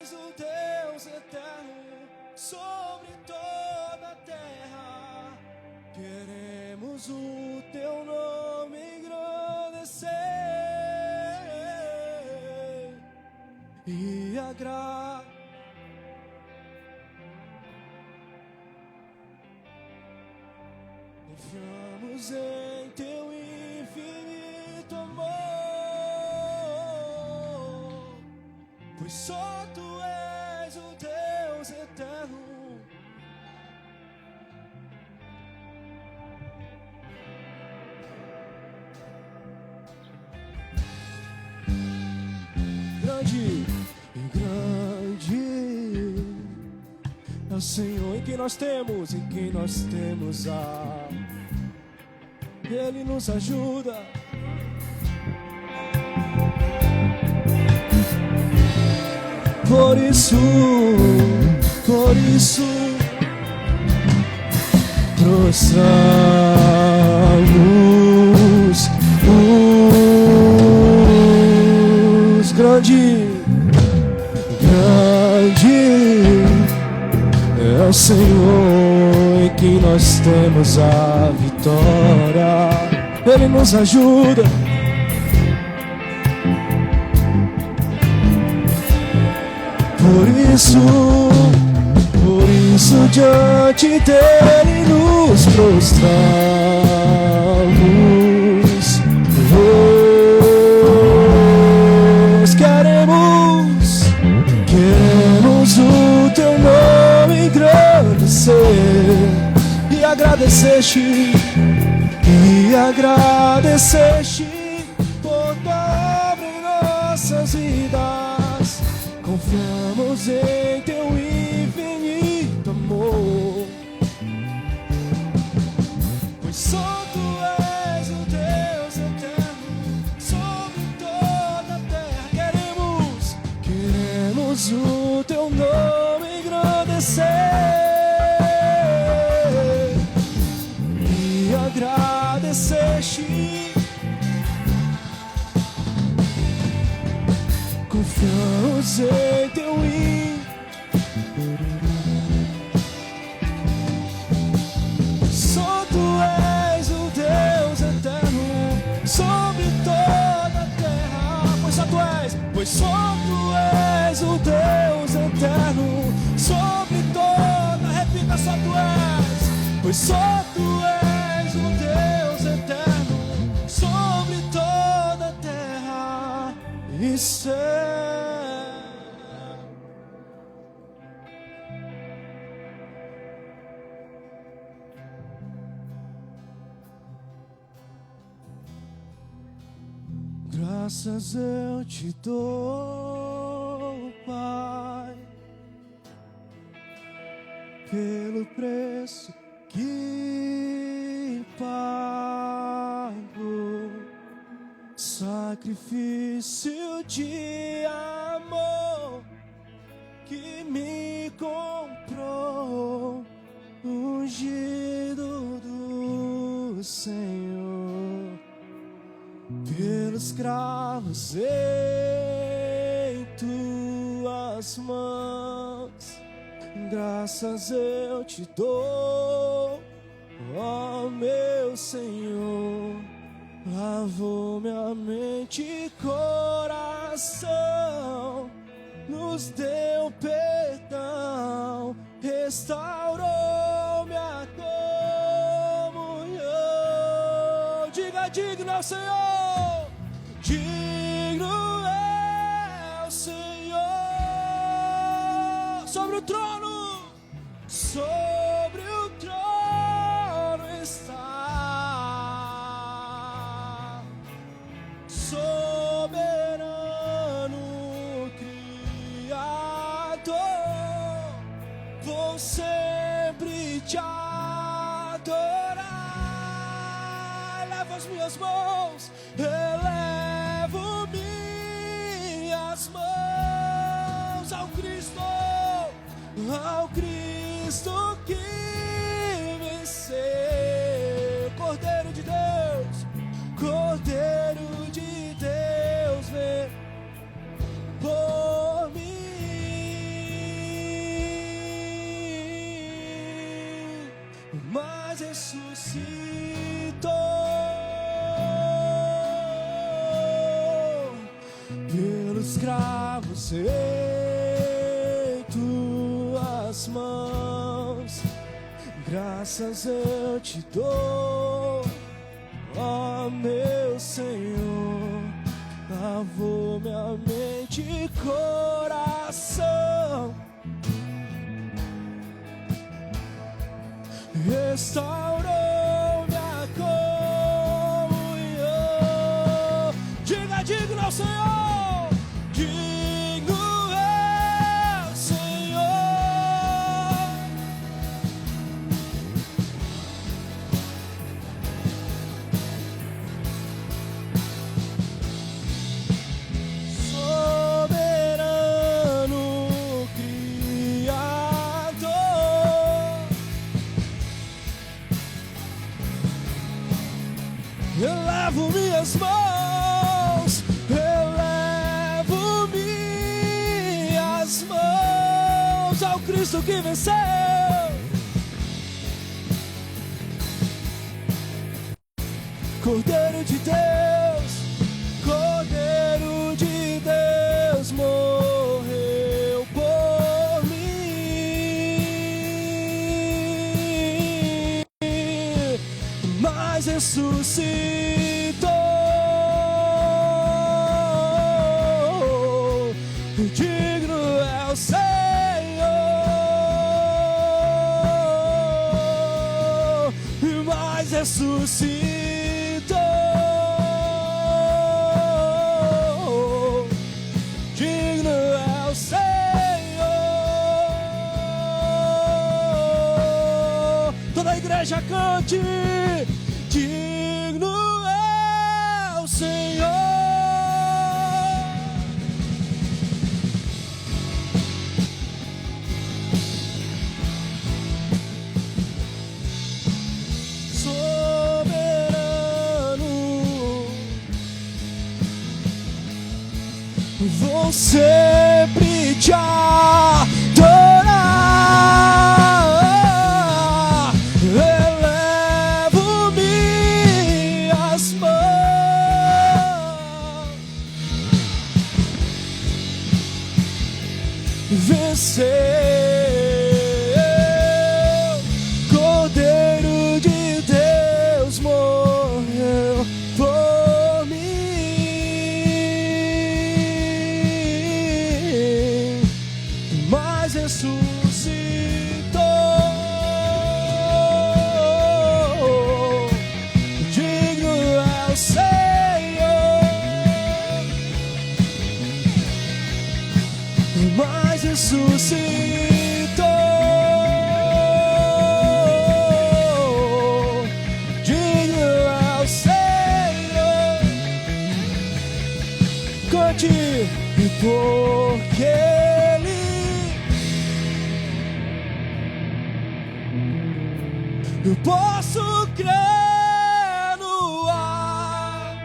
és o Deus eterno sobre toda a terra. Queremos o teu nome engrandecer e agradar. Confiamos em teu infinito amor, pois só tu és o Deus eterno. Grande e grande é o Senhor em quem nós temos a. Ele nos ajuda. Por isso, prostramos os grande é o Senhor em quem nós temos a vitória. Ele nos ajuda. Por isso diante dele nos prostramos. Queremos o teu nome engrandecer e agradecer-te por tua obra em nossas vidas. Confiamos em teu infinito amor, pois só tu és o Deus eterno sobre toda a terra. Queremos o teu nome engrandecer e agradecer-te. Confiamos em teu só tu és o Deus eterno sobre toda a terra. Pois só tu és o Deus eterno sobre toda. Repita, só tu és. Pois só tu és o Deus eterno sobre toda a terra e céu. Graças eu te dou, Pai, pelo preço que pago, sacrifício de amor que me comprou, ungido do Senhor, pelos cravos em tuas mãos. Graças eu te dou, ó meu Senhor. Lavou minha mente e coração, nos deu perdão, restaurou minha comunhão. Diga, digno é o Senhor, digno é o Senhor, sobre o trono, sobre o trono está, soberano Criador, vou sempre te adorar. Elevo as minhas mãos, elevo minhas mãos ao Cristo que ressuscitou pelos cravos em tuas mãos. Graças eu te dou, ó meu Senhor. Lavou minha mente e coração, restaurou minha comunhão. Diga, digno ao Senhor, digno é o Senhor. Soberano Criador, elevo minhas mãos, elevo minhas mãos ao Cristo que venceu. Cordeiro de Deus, Cordeiro de Deus, morreu por mim, mas ressuscitou. Digno é o Senhor, mas ressuscitou. Digno é o Senhor. Toda a igreja cante. Digno é o Senhor. Soberano, vou sempre te adorar. Elevo minhas mãos, venceu. Cordeiro de Deus morreu por mim, mas ressuscitou. Digno é o Senhor, mas ressuscitou. Digno é o Senhor. Cante, e porque eu posso crer no ar,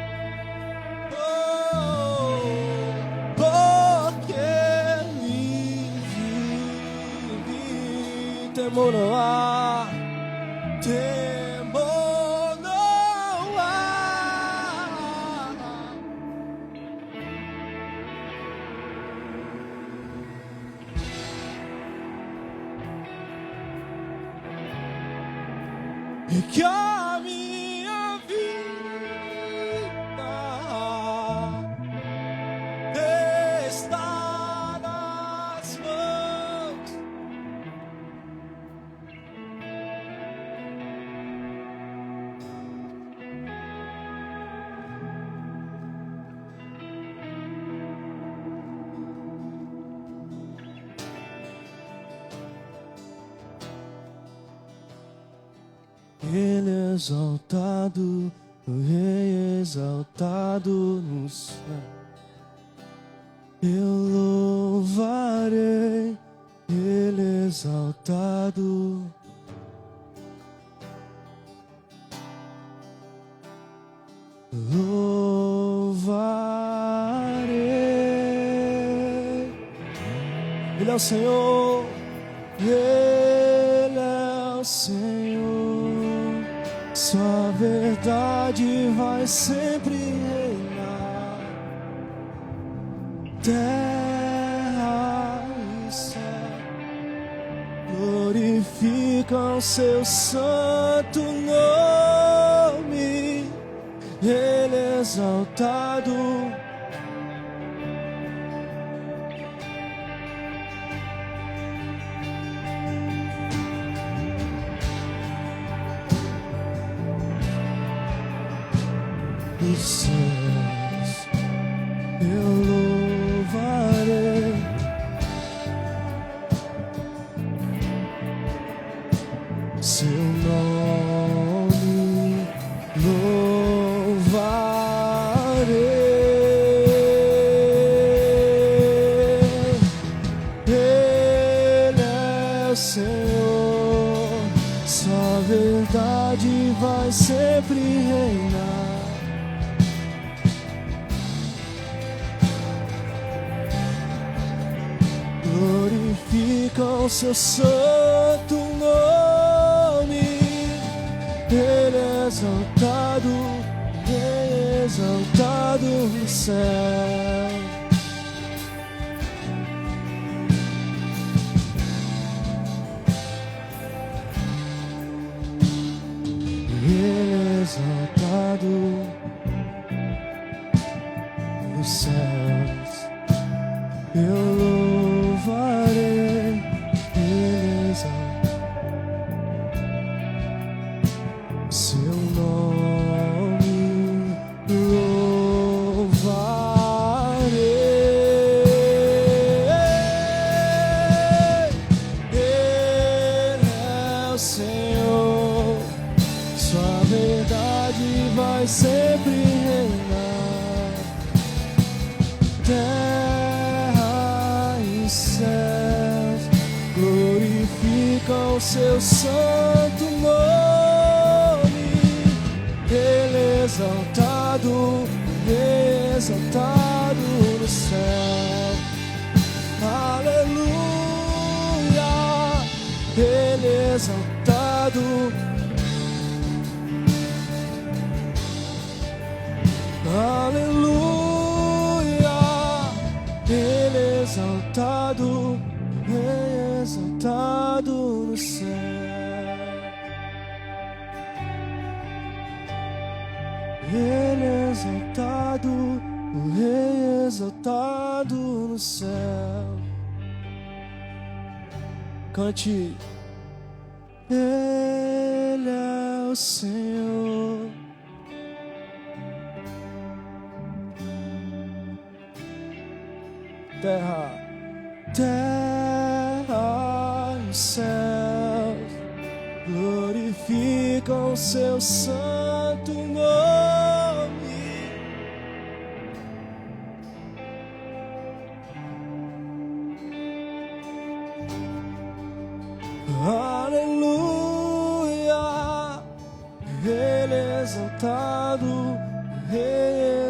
porque Ele vive. Temor não há, temor não há. E que a minha vida está nas mãos. Ele é exaltado, o Rei exaltado no céu. Eu louvarei, Ele exaltado. Louvarei. Ele é o Senhor, Ele é o Senhor. Sua verdade vai sempre reinar. Terra e céu glorificam seu santo nome. Ele é exaltado. Os céus eu louvarei, seu nome louvarei. Ele é o Senhor, sua verdade vai sempre reinar. Glorificam seu santo nome. Ele é exaltado, exaltado no céu. Ele é exaltado nos céus. Eu louvarei, beleza, seu nome louvarei. Ele é o Senhor, sua verdade vai sempre reinar. Céus glorificam seu santo nome. Ele é exaltado, exaltado no céu. Aleluia. Ele é exaltado. Aleluia. Ele é exaltado, exaltado no céu. Ele é exaltado, o Rei exaltado no céu. Cante. Ele é o Senhor. Terra e céus glorificam seu santo nome. Aleluia. Ele é exaltado,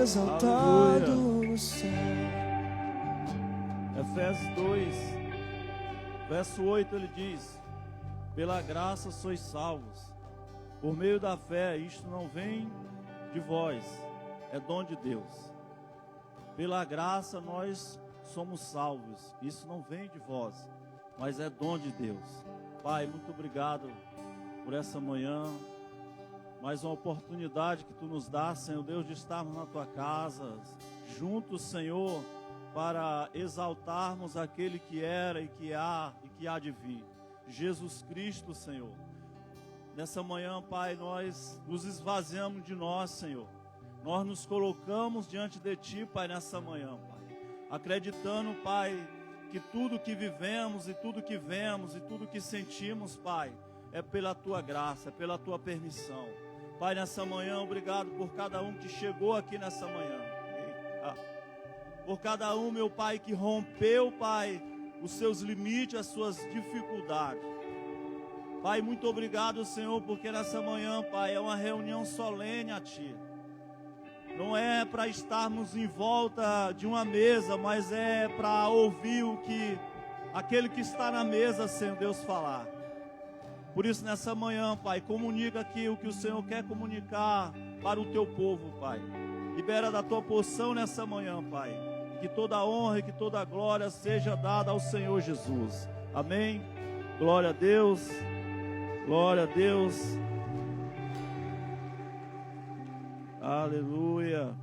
exaltado no céu. Efésios 2, verso 8, ele diz: pela graça sois salvos, por meio da fé. Isto não vem de vós, é dom de Deus. Pela graça nós somos salvos. Isso não vem de vós, mas é dom de Deus. Pai, muito obrigado por essa manhã, mais uma oportunidade que Tu nos dá, Senhor Deus, de estarmos na Tua casa, juntos, Senhor, para exaltarmos aquele que era e que há de vir, Jesus Cristo, Senhor. Nessa manhã, Pai, nós nos esvaziamos de nós, Senhor. Nós nos colocamos diante de Ti, Pai, nessa manhã, Pai, acreditando, Pai, que tudo que vivemos e tudo que vemos e tudo que sentimos, Pai, é pela Tua graça, é pela Tua permissão. Pai, nessa manhã, obrigado por cada um que chegou aqui nessa manhã. Por cada um, meu Pai, que rompeu, Pai, os seus limites, as suas dificuldades. Pai, muito obrigado, Senhor, porque nessa manhã, Pai, é uma reunião solene a Ti. Não é para estarmos em volta de uma mesa, mas é para ouvir o que aquele que está na mesa, Senhor Deus, falar. Por isso, nessa manhã, Pai, comunica aqui o que o Senhor quer comunicar para o teu povo, Pai. Libera da tua porção nessa manhã, Pai. Que toda honra e que toda glória seja dada ao Senhor Jesus. Amém? Glória a Deus. Glória a Deus. Aleluia.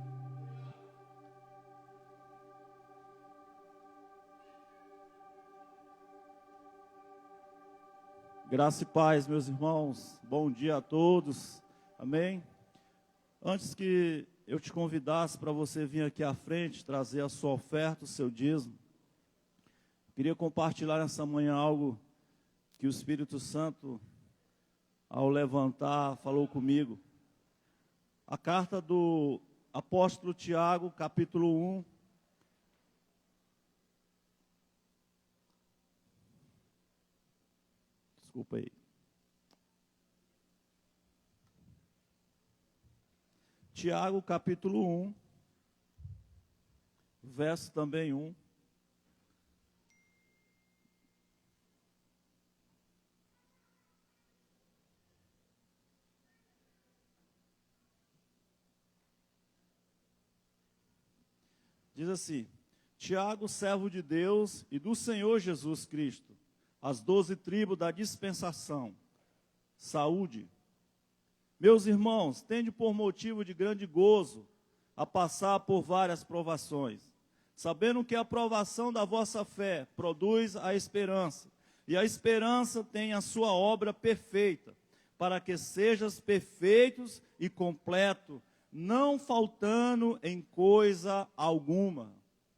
Graça e paz, meus irmãos. Bom dia a todos. Amém? Antes que eu te convidasse para você vir aqui à frente, trazer a sua oferta, o seu dízimo, queria compartilhar nessa manhã algo que o Espírito Santo, ao levantar, falou comigo. A carta do apóstolo Tiago, capítulo 1. Desculpa aí. Tiago, capítulo 1, verso também 1. Diz assim: Tiago, servo de Deus e do Senhor Jesus Cristo, as 12 tribos da dispensação, saúde. Meus irmãos, tende por motivo de grande gozo a passar por várias provações, sabendo que a provação da vossa fé produz a esperança, e a esperança tem a sua obra perfeita, para que sejas perfeitos e completos, não faltando em coisa alguma.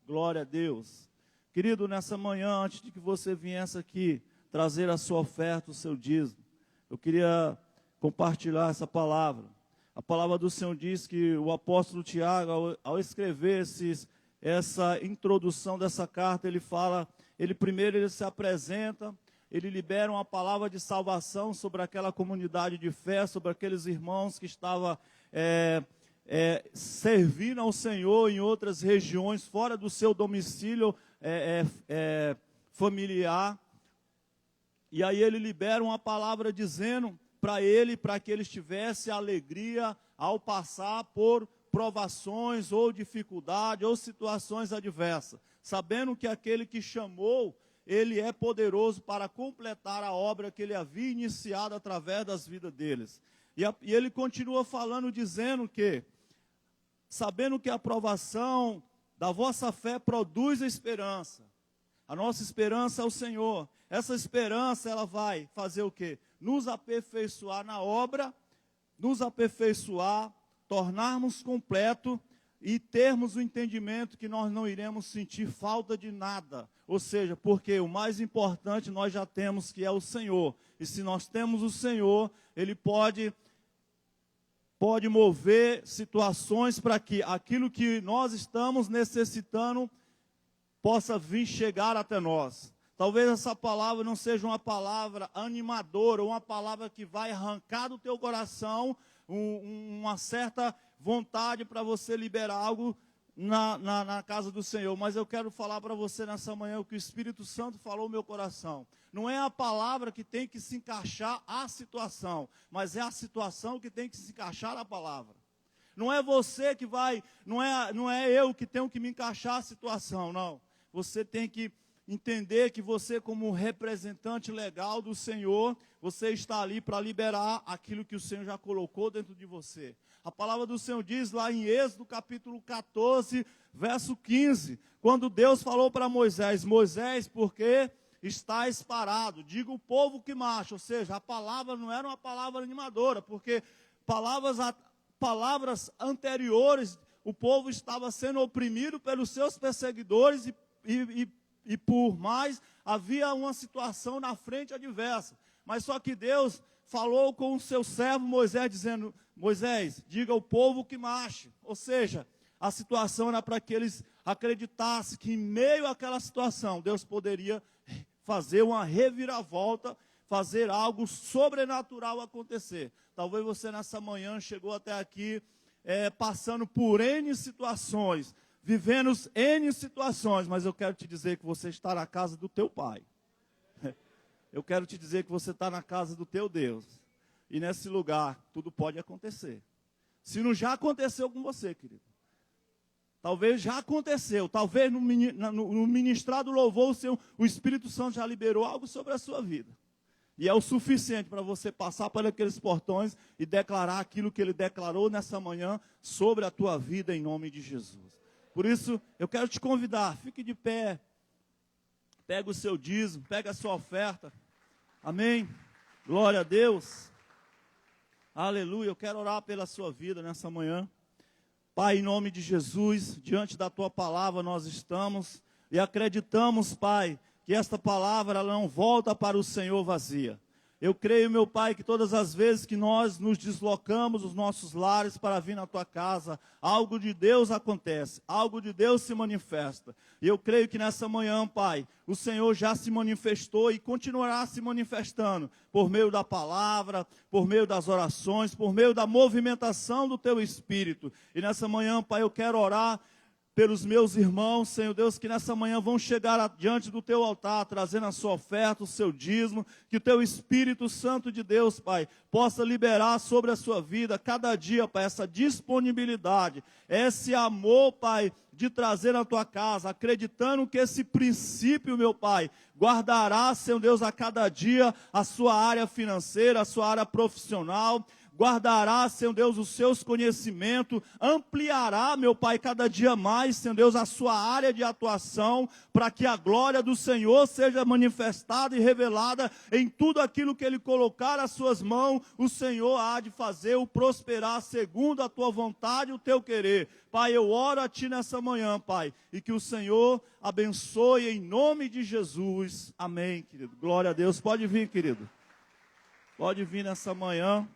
Glória a Deus. Querido, nessa manhã, antes de que você viesse aqui trazer a sua oferta, o seu dízimo, eu queria compartilhar essa palavra. A palavra do Senhor diz que o apóstolo Tiago, ao escrever essa introdução dessa carta, ele fala, primeiro ele se apresenta, ele libera uma palavra de salvação sobre aquela comunidade de fé, sobre aqueles irmãos que estavam servindo ao Senhor em outras regiões, fora do seu domicílio familiar. E aí ele libera uma palavra dizendo para que eles tivessem alegria ao passar por provações ou dificuldade ou situações adversas, sabendo que aquele que chamou, ele é poderoso para completar a obra que ele havia iniciado através das vidas deles. E ele continua falando, dizendo que, sabendo que a aprovação da vossa fé produz a esperança. A nossa esperança é o Senhor. Essa esperança, ela vai fazer o quê? Nos aperfeiçoar na obra, nos aperfeiçoar, tornarmos completo e termos o entendimento que nós não iremos sentir falta de nada. Ou seja, porque o mais importante nós já temos, que é o Senhor. E se nós temos o Senhor, Ele pode mover situações para que aquilo que nós estamos necessitando possa vir chegar até nós. Talvez essa palavra não seja uma palavra animadora, ou uma palavra que vai arrancar do teu coração uma certa vontade para você liberar algo na casa do Senhor. Mas eu quero falar para você nessa manhã o que o Espírito Santo falou no meu coração. Não é a palavra que tem que se encaixar à situação, mas é a situação que tem que se encaixar à palavra. Não é você que vai, não é eu que tenho que me encaixar à situação, não. Você tem que entender que você, como representante legal do Senhor, você está ali para liberar aquilo que o Senhor já colocou dentro de você. A palavra do Senhor diz lá em Êxodo capítulo 14, verso 15, quando Deus falou para Moisés: Moisés, porque estás parado? Diga o povo que marcha. Ou seja, a palavra não era uma palavra animadora, porque palavras anteriores, o povo estava sendo oprimido pelos seus perseguidores e por mais havia uma situação na frente adversa. Mas só que Deus falou com o seu servo Moisés, dizendo: Moisés, diga ao povo que marche. Ou seja, a situação era para que eles acreditassem que em meio àquela situação, Deus poderia fazer uma reviravolta, fazer algo sobrenatural acontecer. Talvez você nessa manhã chegou até aqui passando por N situações, vivendo N situações, mas eu quero te dizer que você está na casa do teu Pai. eu quero te dizer que você está na casa do teu Deus. E nesse lugar, tudo pode acontecer. Se não já aconteceu com você, querido. Talvez já aconteceu. Talvez no ministrar do louvor, o Espírito Santo já liberou algo sobre a sua vida. E é o suficiente para você passar por aqueles portões e declarar aquilo que Ele declarou nessa manhã sobre a tua vida, em nome de Jesus. Por isso, eu quero te convidar, fique de pé. Pega o seu dízimo, pega a sua oferta. Amém? Glória a Deus. Aleluia. Eu quero orar pela sua vida nessa manhã. Pai, em nome de Jesus, diante da tua palavra nós estamos e acreditamos, Pai, que esta palavra ela não volta para o Senhor vazia. Eu creio, meu Pai, que todas as vezes que nós nos deslocamos dos nossos lares para vir na tua casa, algo de Deus acontece, algo de Deus se manifesta. E eu creio que nessa manhã, Pai, o Senhor já se manifestou e continuará se manifestando por meio da palavra, por meio das orações, por meio da movimentação do teu Espírito. E nessa manhã, Pai, eu quero orar pelos meus irmãos, Senhor Deus, que nessa manhã vão chegar diante do teu altar, trazendo a sua oferta, o seu dízimo, que o teu Espírito Santo de Deus, Pai, possa liberar sobre a sua vida, cada dia, Pai, essa disponibilidade, esse amor, Pai, de trazer na tua casa, acreditando que esse princípio, meu Pai, guardará, Senhor Deus, a cada dia a sua área financeira, a sua área profissional, guardará, Senhor Deus, os seus conhecimentos, ampliará, meu Pai, cada dia mais, Senhor Deus, a sua área de atuação, para que a glória do Senhor seja manifestada e revelada em tudo aquilo que Ele colocar às suas mãos, o Senhor há de fazer o prosperar segundo a tua vontade e o teu querer. Pai, eu oro a Ti nessa manhã, Pai, e que o Senhor abençoe em nome de Jesus. Amém, querido. Glória a Deus. Pode vir, querido. Pode vir nessa manhã.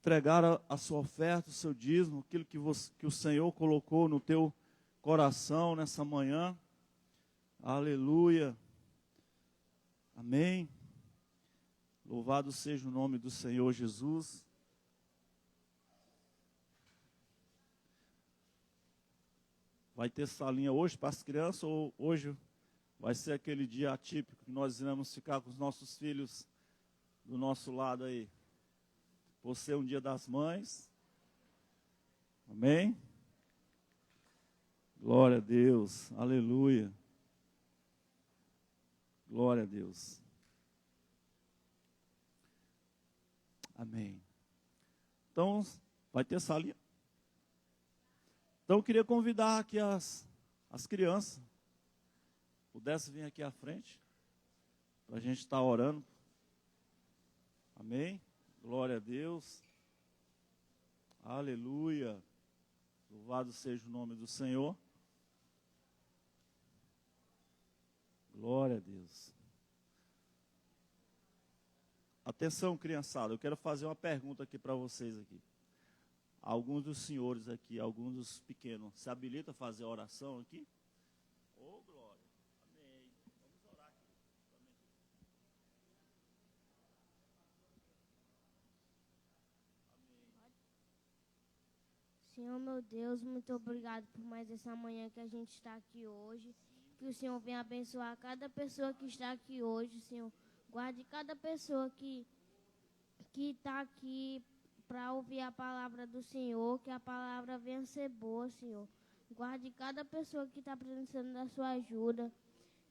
Entregar a sua oferta, o seu dízimo, aquilo que o Senhor colocou no teu coração nessa manhã. Aleluia. Amém. Louvado seja o nome do Senhor Jesus. Vai ter salinha hoje para as crianças ou hoje vai ser aquele dia atípico que nós iremos ficar com os nossos filhos do nosso lado aí? Por ser um dia das mães. Amém? Glória a Deus. Aleluia. Glória a Deus. Amém. Então, vai ter salinha? Então, eu queria convidar aqui as crianças. Pudesse vir aqui à frente. Para a gente estar orando. Amém? Glória a Deus. Aleluia. Louvado seja o nome do Senhor. Glória a Deus. Atenção, criançada, eu quero fazer uma pergunta aqui para vocês aqui. Alguns dos senhores aqui, alguns dos pequenos, se habilita a fazer a oração aqui? Oh, glória. Amém. Vamos orar aqui. Senhor, meu Deus, muito obrigado por mais essa manhã que a gente está aqui hoje. Que o Senhor venha abençoar cada pessoa que está aqui hoje, Senhor. Guarde cada pessoa que está aqui para ouvir a palavra do Senhor, que a palavra venha ser boa, Senhor. Guarde cada pessoa que está precisando da sua ajuda.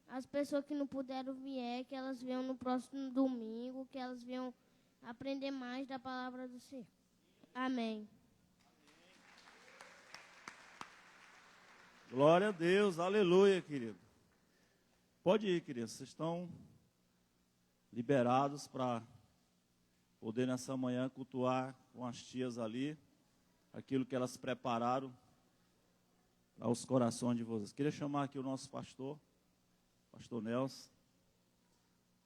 As pessoas que não puderam vir, que elas venham no próximo domingo, que elas venham aprender mais da palavra do Senhor. Amém. Glória a Deus, aleluia, querido. Pode ir, querido, vocês estão liberados para poder nessa manhã cultuar com as tias ali, aquilo que elas prepararam para os corações de vocês. Queria chamar aqui o nosso pastor Nelson.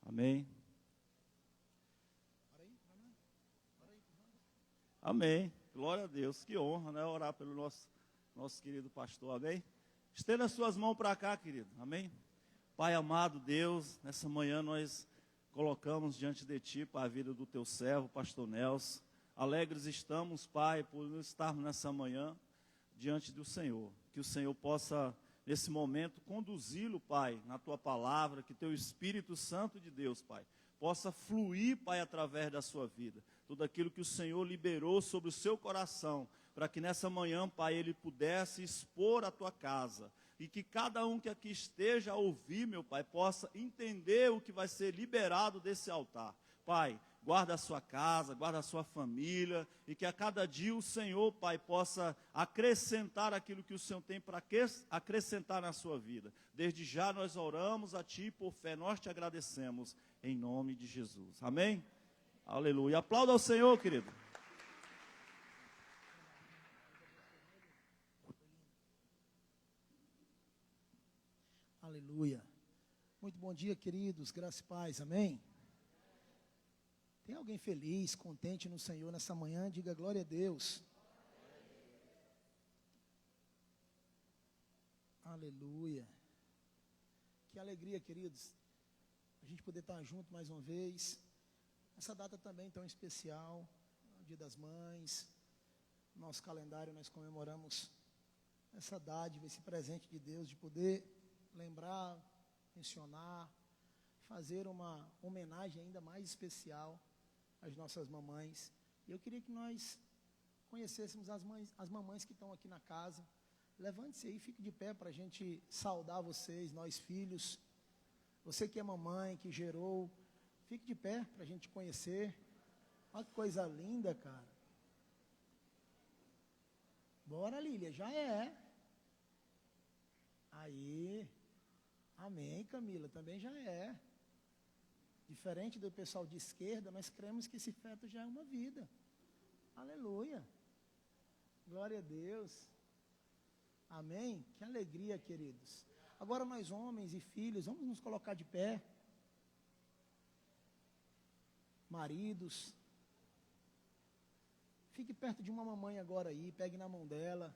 Amém. Amém. Glória a Deus, que honra, né, orar pelo nosso querido pastor, amém? Estenda as suas mãos para cá, querido, amém? Pai amado Deus, nessa manhã nós colocamos diante de Ti, Pai, a vida do Teu servo, pastor Nelson. Alegres estamos, Pai, por estarmos nessa manhã diante do Senhor. Que o Senhor possa nesse momento, conduzi-lo, Pai, na tua palavra, que teu Espírito Santo de Deus, Pai, possa fluir, Pai, através da sua vida. Tudo aquilo que o Senhor liberou sobre o seu coração, para que nessa manhã, Pai, ele pudesse expor a tua casa. E que cada um que aqui esteja a ouvir, meu Pai, possa entender o que vai ser liberado desse altar. Pai, guarda a sua casa, guarda a sua família, e que a cada dia o Senhor, Pai, possa acrescentar aquilo que o Senhor tem para acrescentar na sua vida. Desde já nós oramos a Ti, por fé, nós te agradecemos, em nome de Jesus. Amém? Aleluia. Aplauda ao Senhor, querido. Aleluia. Muito bom dia, queridos, graça e paz, amém? Tem alguém feliz, contente no Senhor nessa manhã? Diga glória a Deus. Aleluia. Que alegria, queridos, a gente poder estar junto mais uma vez. Essa data também tão especial, o Dia das Mães. No nosso calendário nós comemoramos essa dádiva, esse presente de Deus, de poder lembrar, mencionar, fazer uma homenagem ainda mais especial às nossas mamães. E eu queria que nós conhecêssemos as mamães que estão aqui na casa. Levante-se aí, fique de pé para a gente saudar vocês, nós filhos. Você que é mamãe, que gerou, fique de pé para a gente conhecer. Olha que coisa linda, cara. Bora, Lília, já é. Aí. Amém, Camila, também já é. Diferente do pessoal de esquerda, nós cremos que esse feto já é uma vida. Aleluia. Glória a Deus. Amém. Que alegria, queridos. Agora nós, homens e filhos, vamos nos colocar de pé. Maridos, fique perto de uma mamãe agora aí, pegue na mão dela.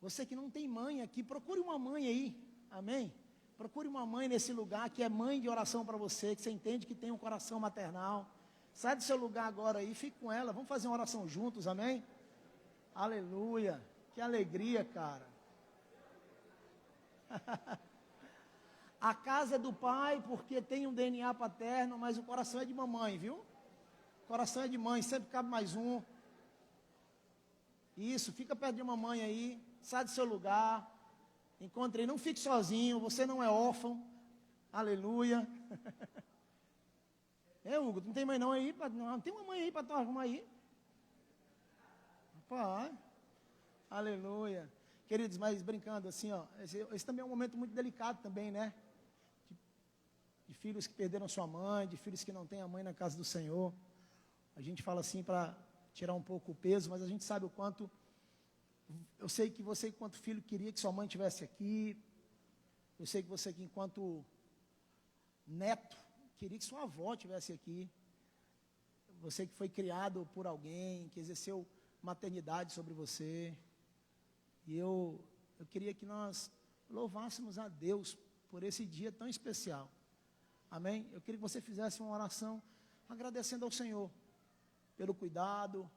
Você que não tem mãe aqui, procure uma mãe aí. Amém. Procure uma mãe nesse lugar que é mãe de oração para você, que você entende que tem um coração maternal. Sai do seu lugar agora aí, fique com ela. Vamos fazer uma oração juntos, amém? Aleluia. Que alegria, cara. A casa é do pai porque tem um DNA paterno, mas o coração é de mamãe, viu? O coração é de mãe, sempre cabe mais um. Isso, fica perto de mamãe aí, sai do seu lugar. Encontre, não fique sozinho, você não é órfão. Aleluia. Hugo, não tem mãe não aí? Não tem uma mãe aí para tu arrumar aí? Pai. Aleluia. Queridos, mas brincando assim, ó, esse também é um momento muito delicado também, né? De filhos que perderam sua mãe, de filhos que não têm a mãe na casa do Senhor. A gente fala assim para tirar um pouco o peso, mas a gente sabe o quanto. Eu sei que você, enquanto filho, queria que sua mãe estivesse aqui. Eu sei que você, enquanto neto, queria que sua avó estivesse aqui. Você que foi criado por alguém, que exerceu maternidade sobre você. E eu queria que nós louvássemos a Deus por esse dia tão especial. Amém? Eu queria que você fizesse uma oração agradecendo ao Senhor pelo cuidado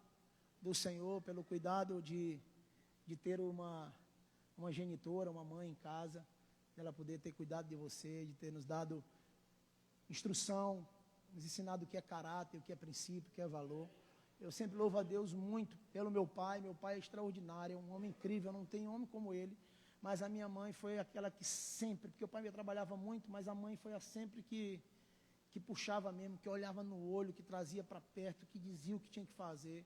do Senhor, pelo cuidado de ter uma genitora, uma mãe em casa, dela poder ter cuidado de você, de ter nos dado instrução, nos ensinado o que é caráter, o que é princípio, o que é valor. Eu sempre louvo a Deus muito pelo meu pai é extraordinário, é um homem incrível, não tem homem como ele, mas a minha mãe foi aquela que sempre, porque o pai me trabalhava muito, mas a mãe foi a sempre que puxava mesmo, que olhava no olho, que trazia para perto, que dizia o que tinha que fazer.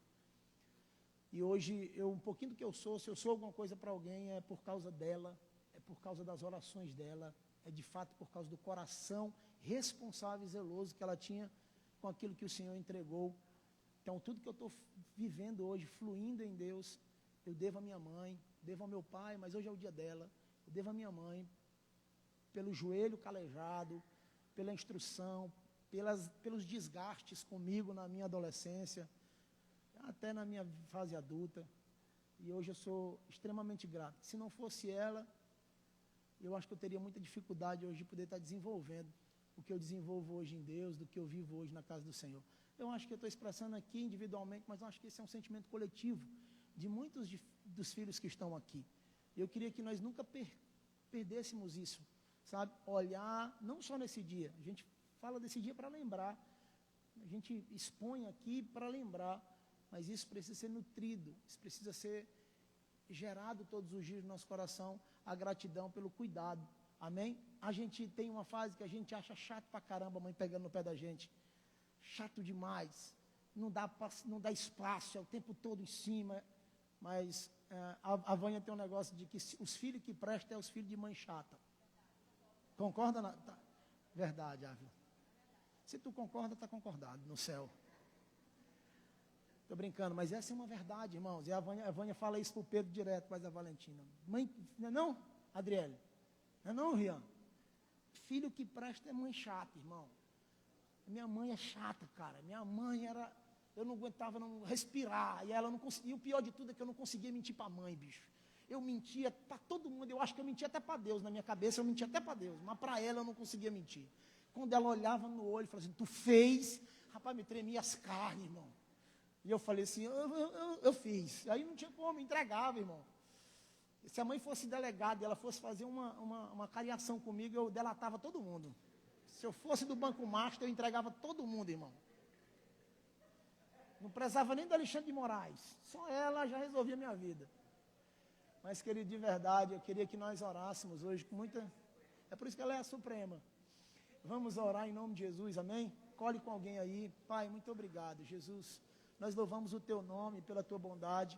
E hoje, um pouquinho do que eu sou, se eu sou alguma coisa para alguém, é por causa dela, é por causa das orações dela, é de fato por causa do coração responsável e zeloso que ela tinha com aquilo que o Senhor entregou. Então, tudo que eu estou vivendo hoje, fluindo em Deus, eu devo à minha mãe, devo ao meu pai, mas hoje é o dia dela, eu devo à minha mãe, pelo joelho calejado, pela instrução, pelos desgastes comigo na minha adolescência, até na minha fase adulta, e hoje eu sou extremamente grato. Se não fosse ela, eu acho que eu teria muita dificuldade hoje de poder estar desenvolvendo o que eu desenvolvo hoje em Deus, do que eu vivo hoje na casa do Senhor. Eu acho que eu estou expressando aqui individualmente, mas eu acho que esse é um sentimento coletivo de muitos dos filhos que estão aqui. Eu queria que nós nunca perdêssemos isso, sabe? Olhar, não só nesse dia, a gente fala desse dia para lembrar, a gente expõe aqui para lembrar, mas isso precisa ser nutrido, isso precisa ser gerado todos os dias no nosso coração, a gratidão pelo cuidado, amém? A gente tem uma fase que a gente acha chato pra caramba, a mãe pegando no pé da gente, chato demais, não dá espaço, é o tempo todo em cima, mas a Vânia tem um negócio de que os filhos que prestam é os filhos de mãe chata. Concorda? Tá. Verdade, Ávila. Se tu concorda, está concordado no céu. Estou brincando, mas essa é uma verdade, irmãos. E a Vânia fala isso para o Pedro direto, mas a Valentina. Mãe, não é não, Adriele? Não é não, Rian? Filho que presta é mãe chata, irmão. Minha mãe é chata, cara. Minha mãe era... Eu não aguentava não respirar. E ela não conseguia. E o pior de tudo é que eu não conseguia mentir para a mãe, bicho. Eu mentia para todo mundo. Eu acho que eu mentia até para Deus. Na minha cabeça eu mentia até para Deus. Mas para ela eu não conseguia mentir. Quando ela olhava no olho e falava assim, tu fez? Rapaz, me tremia as carnes, irmão. E eu falei assim, eu fiz. Aí não tinha como, entregava, irmão. Se a mãe fosse delegada e ela fosse fazer uma cariação comigo, eu delatava todo mundo. Se eu fosse do Banco Master, eu entregava todo mundo, irmão. Não precisava nem do Alexandre de Moraes. Só ela já resolvia a minha vida. Mas, querido, de verdade, eu queria que nós orássemos hoje com muita... É por isso que ela é a suprema. Vamos orar em nome de Jesus, amém? Colhe com alguém aí. Pai, muito obrigado, Jesus. Nós louvamos o teu nome pela tua bondade.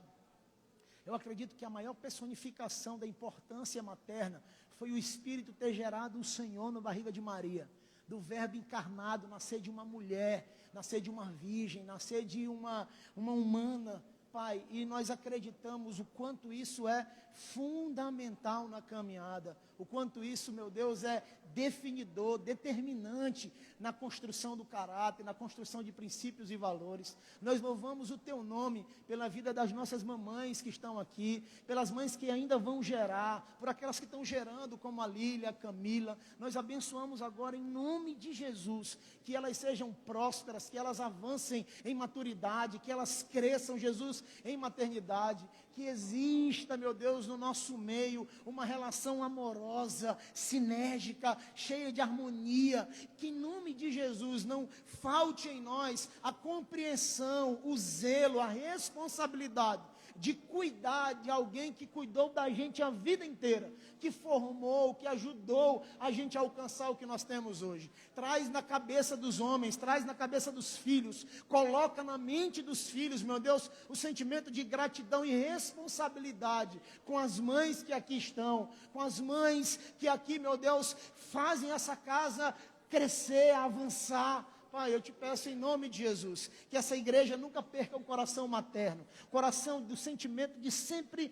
Eu acredito que a maior personificação da importância materna foi o Espírito ter gerado o Senhor na barriga de Maria. Do verbo encarnado, nascer de uma mulher, nascer de uma virgem, nascer de uma humana, Pai, e nós acreditamos o quanto isso é fundamental na caminhada, o quanto isso, meu Deus, é definidor, determinante na construção do caráter, na construção de princípios e valores. Nós louvamos o teu nome pela vida das nossas mamães que estão aqui, pelas mães que ainda vão gerar, por aquelas que estão gerando, como a Lília, a Camila. Nós abençoamos agora em nome de Jesus, que elas sejam prósperas, que elas avancem em maturidade, que elas cresçam, Jesus, em maternidade, que exista, meu Deus, no nosso meio, uma relação amorosa, sinérgica, cheia de harmonia, que em nome de Jesus não falte em nós a compreensão, o zelo, a responsabilidade de cuidar de alguém que cuidou da gente a vida inteira, que formou, que ajudou a gente a alcançar o que nós temos hoje. Traz na cabeça dos homens, traz na cabeça dos filhos, coloca na mente dos filhos, meu Deus, o sentimento de gratidão e responsabilidade com as mães que aqui estão, com as mães que aqui, meu Deus, fazem essa casa crescer, avançar. Pai, eu te peço em nome de Jesus, que essa igreja nunca perca o coração materno, coração do sentimento de sempre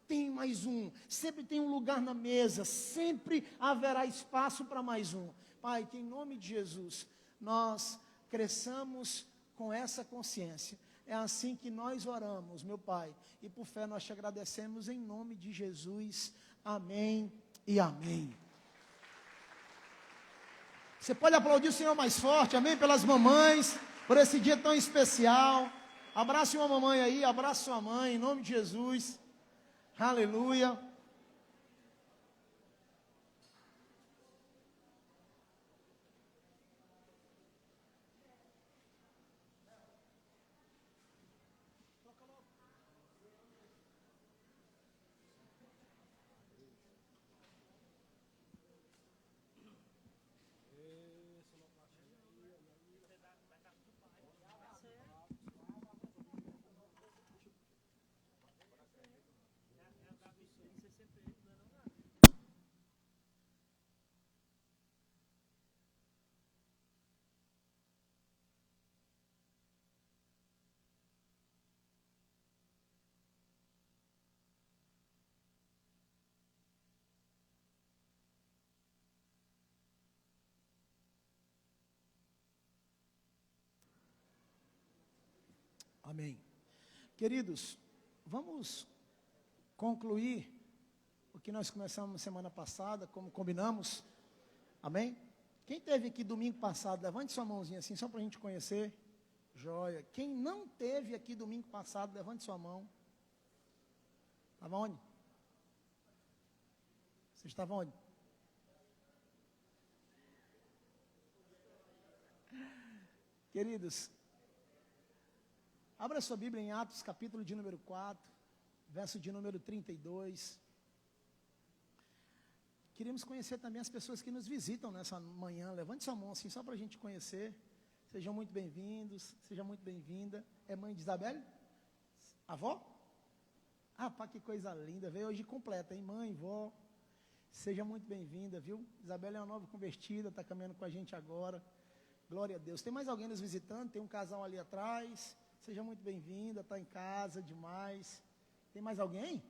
tem mais um, sempre tem um lugar na mesa, sempre haverá espaço para mais um. Pai, que em nome de Jesus, nós cresçamos com essa consciência. É assim que nós oramos, meu Pai, e por fé nós te agradecemos em nome de Jesus. Amém e amém. Você pode aplaudir o Senhor mais forte, amém? Pelas mamães, por esse dia tão especial. Abrace uma mamãe aí, abrace sua mãe, em nome de Jesus. Aleluia. Amém. Queridos, vamos concluir o que nós começamos semana passada, como combinamos. Amém? Quem esteve aqui domingo passado, levante sua mãozinha assim, só para a gente conhecer. Joia. Quem não teve aqui domingo passado, levante sua mão. Estava onde? Você estava onde? Queridos, abra sua Bíblia em Atos, capítulo de número 4, verso de número 32. Queríamos conhecer também as pessoas que nos visitam nessa manhã. Levante sua mão assim, só para a gente conhecer. Sejam muito bem-vindos, seja muito bem-vinda. É mãe de Isabelle? Avó? Ah, pá, que coisa linda. Veio hoje completa, hein? Mãe, vó. Seja muito bem-vinda, viu? Isabelle é uma nova convertida, está caminhando com a gente agora. Glória a Deus. Tem mais alguém nos visitando? Tem um casal ali atrás. Seja muito bem-vinda, está em casa, demais. Tem mais alguém?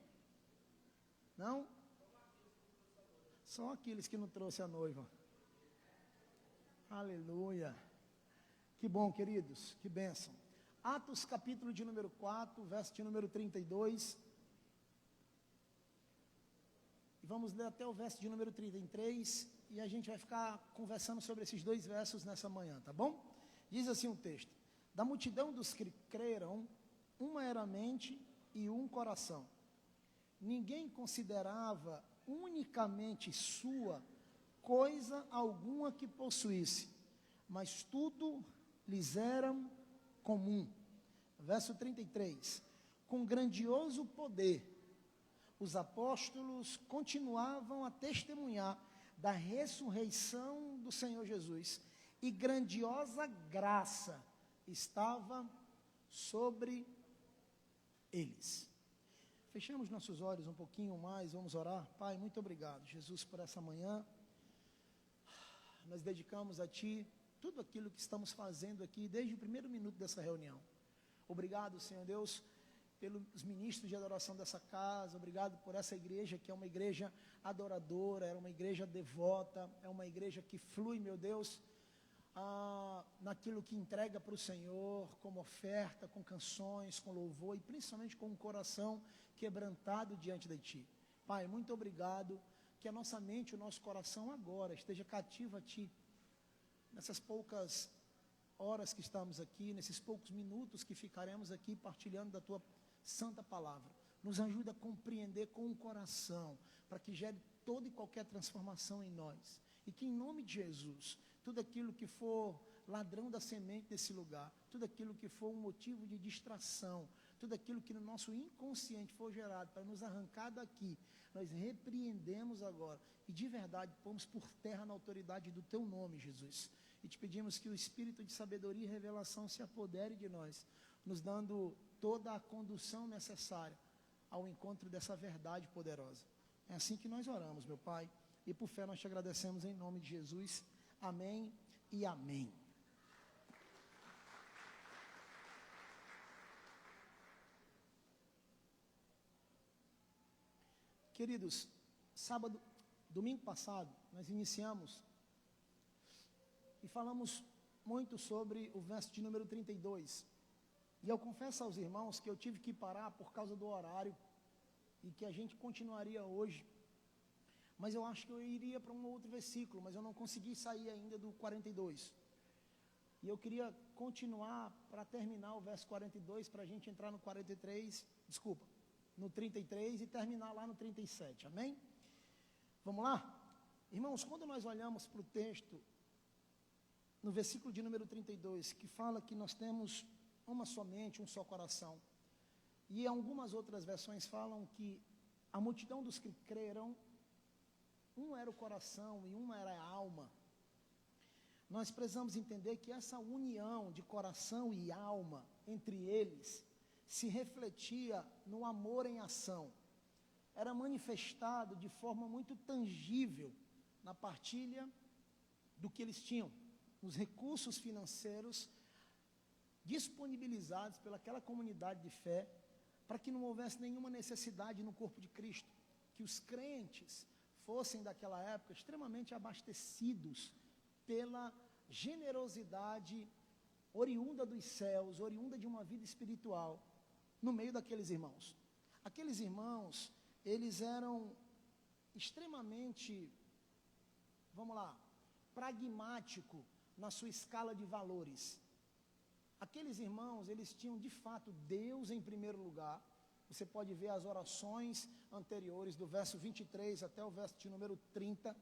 Não? Só aqueles que não trouxe a noiva. Aleluia. Que bom, queridos, que bênção. Atos, capítulo de número 4, verso de número 32. E vamos ler até o verso de número 33. E a gente vai ficar conversando sobre esses dois versos nessa manhã, tá bom? Diz assim o texto: da multidão dos que creram, uma era a mente e um coração. Ninguém considerava unicamente sua coisa alguma que possuísse, mas tudo lhes era comum. Verso 33. Com grandioso poder, os apóstolos continuavam a testemunhar da ressurreição do Senhor Jesus, e grandiosa graça estava sobre eles. Fechamos nossos olhos um pouquinho mais, vamos orar. Pai, muito obrigado, Jesus, por essa manhã. Nós dedicamos a Ti tudo aquilo que estamos fazendo aqui desde o primeiro minuto dessa reunião. Obrigado, Senhor Deus, pelos ministros de adoração dessa casa. Obrigado por essa igreja que é uma igreja adoradora, é uma igreja devota, é uma igreja que flui, meu Deus, naquilo que entrega para o Senhor, como oferta, com canções, com louvor e principalmente com um coração quebrantado diante de Ti. Pai, muito obrigado, que a nossa mente, o nosso coração agora esteja cativo a Ti, nessas poucas horas que estamos aqui, nesses poucos minutos que ficaremos aqui partilhando da Tua santa palavra. Nos ajuda a compreender com o coração, para que gere toda e qualquer transformação em nós. E que em nome de Jesus, tudo aquilo que for ladrão da semente desse lugar, tudo aquilo que for um motivo de distração, tudo aquilo que no nosso inconsciente for gerado para nos arrancar daqui, nós repreendemos agora e de verdade pomos por terra na autoridade do Teu nome, Jesus. E te pedimos que o Espírito de sabedoria e revelação se apodere de nós, nos dando toda a condução necessária ao encontro dessa verdade poderosa. É assim que nós oramos, meu Pai, e por fé nós te agradecemos em nome de Jesus. Amém e amém. Queridos, domingo passado, nós iniciamos e falamos muito sobre o verso de número 32. E eu confesso aos irmãos que eu tive que parar por causa do horário e que a gente continuaria hoje. Mas eu acho que eu iria para um outro versículo, mas eu não consegui sair ainda do 42. E eu queria continuar para terminar o verso 42, para a gente entrar no 43, no 33 e terminar lá no 37, amém? Vamos lá? Irmãos, quando nós olhamos para o texto, no versículo de número 32, que fala que nós temos uma só mente, um só coração, e algumas outras versões falam que a multidão dos que creram, um era o coração e uma era a alma. Nós precisamos entender que essa união de coração e alma entre eles se refletia no amor em ação. Era manifestado de forma muito tangível na partilha do que eles tinham, nos recursos financeiros disponibilizados pelaquela comunidade de fé, para que não houvesse nenhuma necessidade no corpo de Cristo, que os crentes fossem daquela época extremamente abastecidos pela generosidade oriunda dos céus, oriunda de uma vida espiritual, no meio daqueles irmãos. Aqueles irmãos, eles eram extremamente, pragmático na sua escala de valores. Aqueles irmãos, eles tinham de fato Deus em primeiro lugar, Você pode ver as orações anteriores, do verso 23 até o verso de número 30,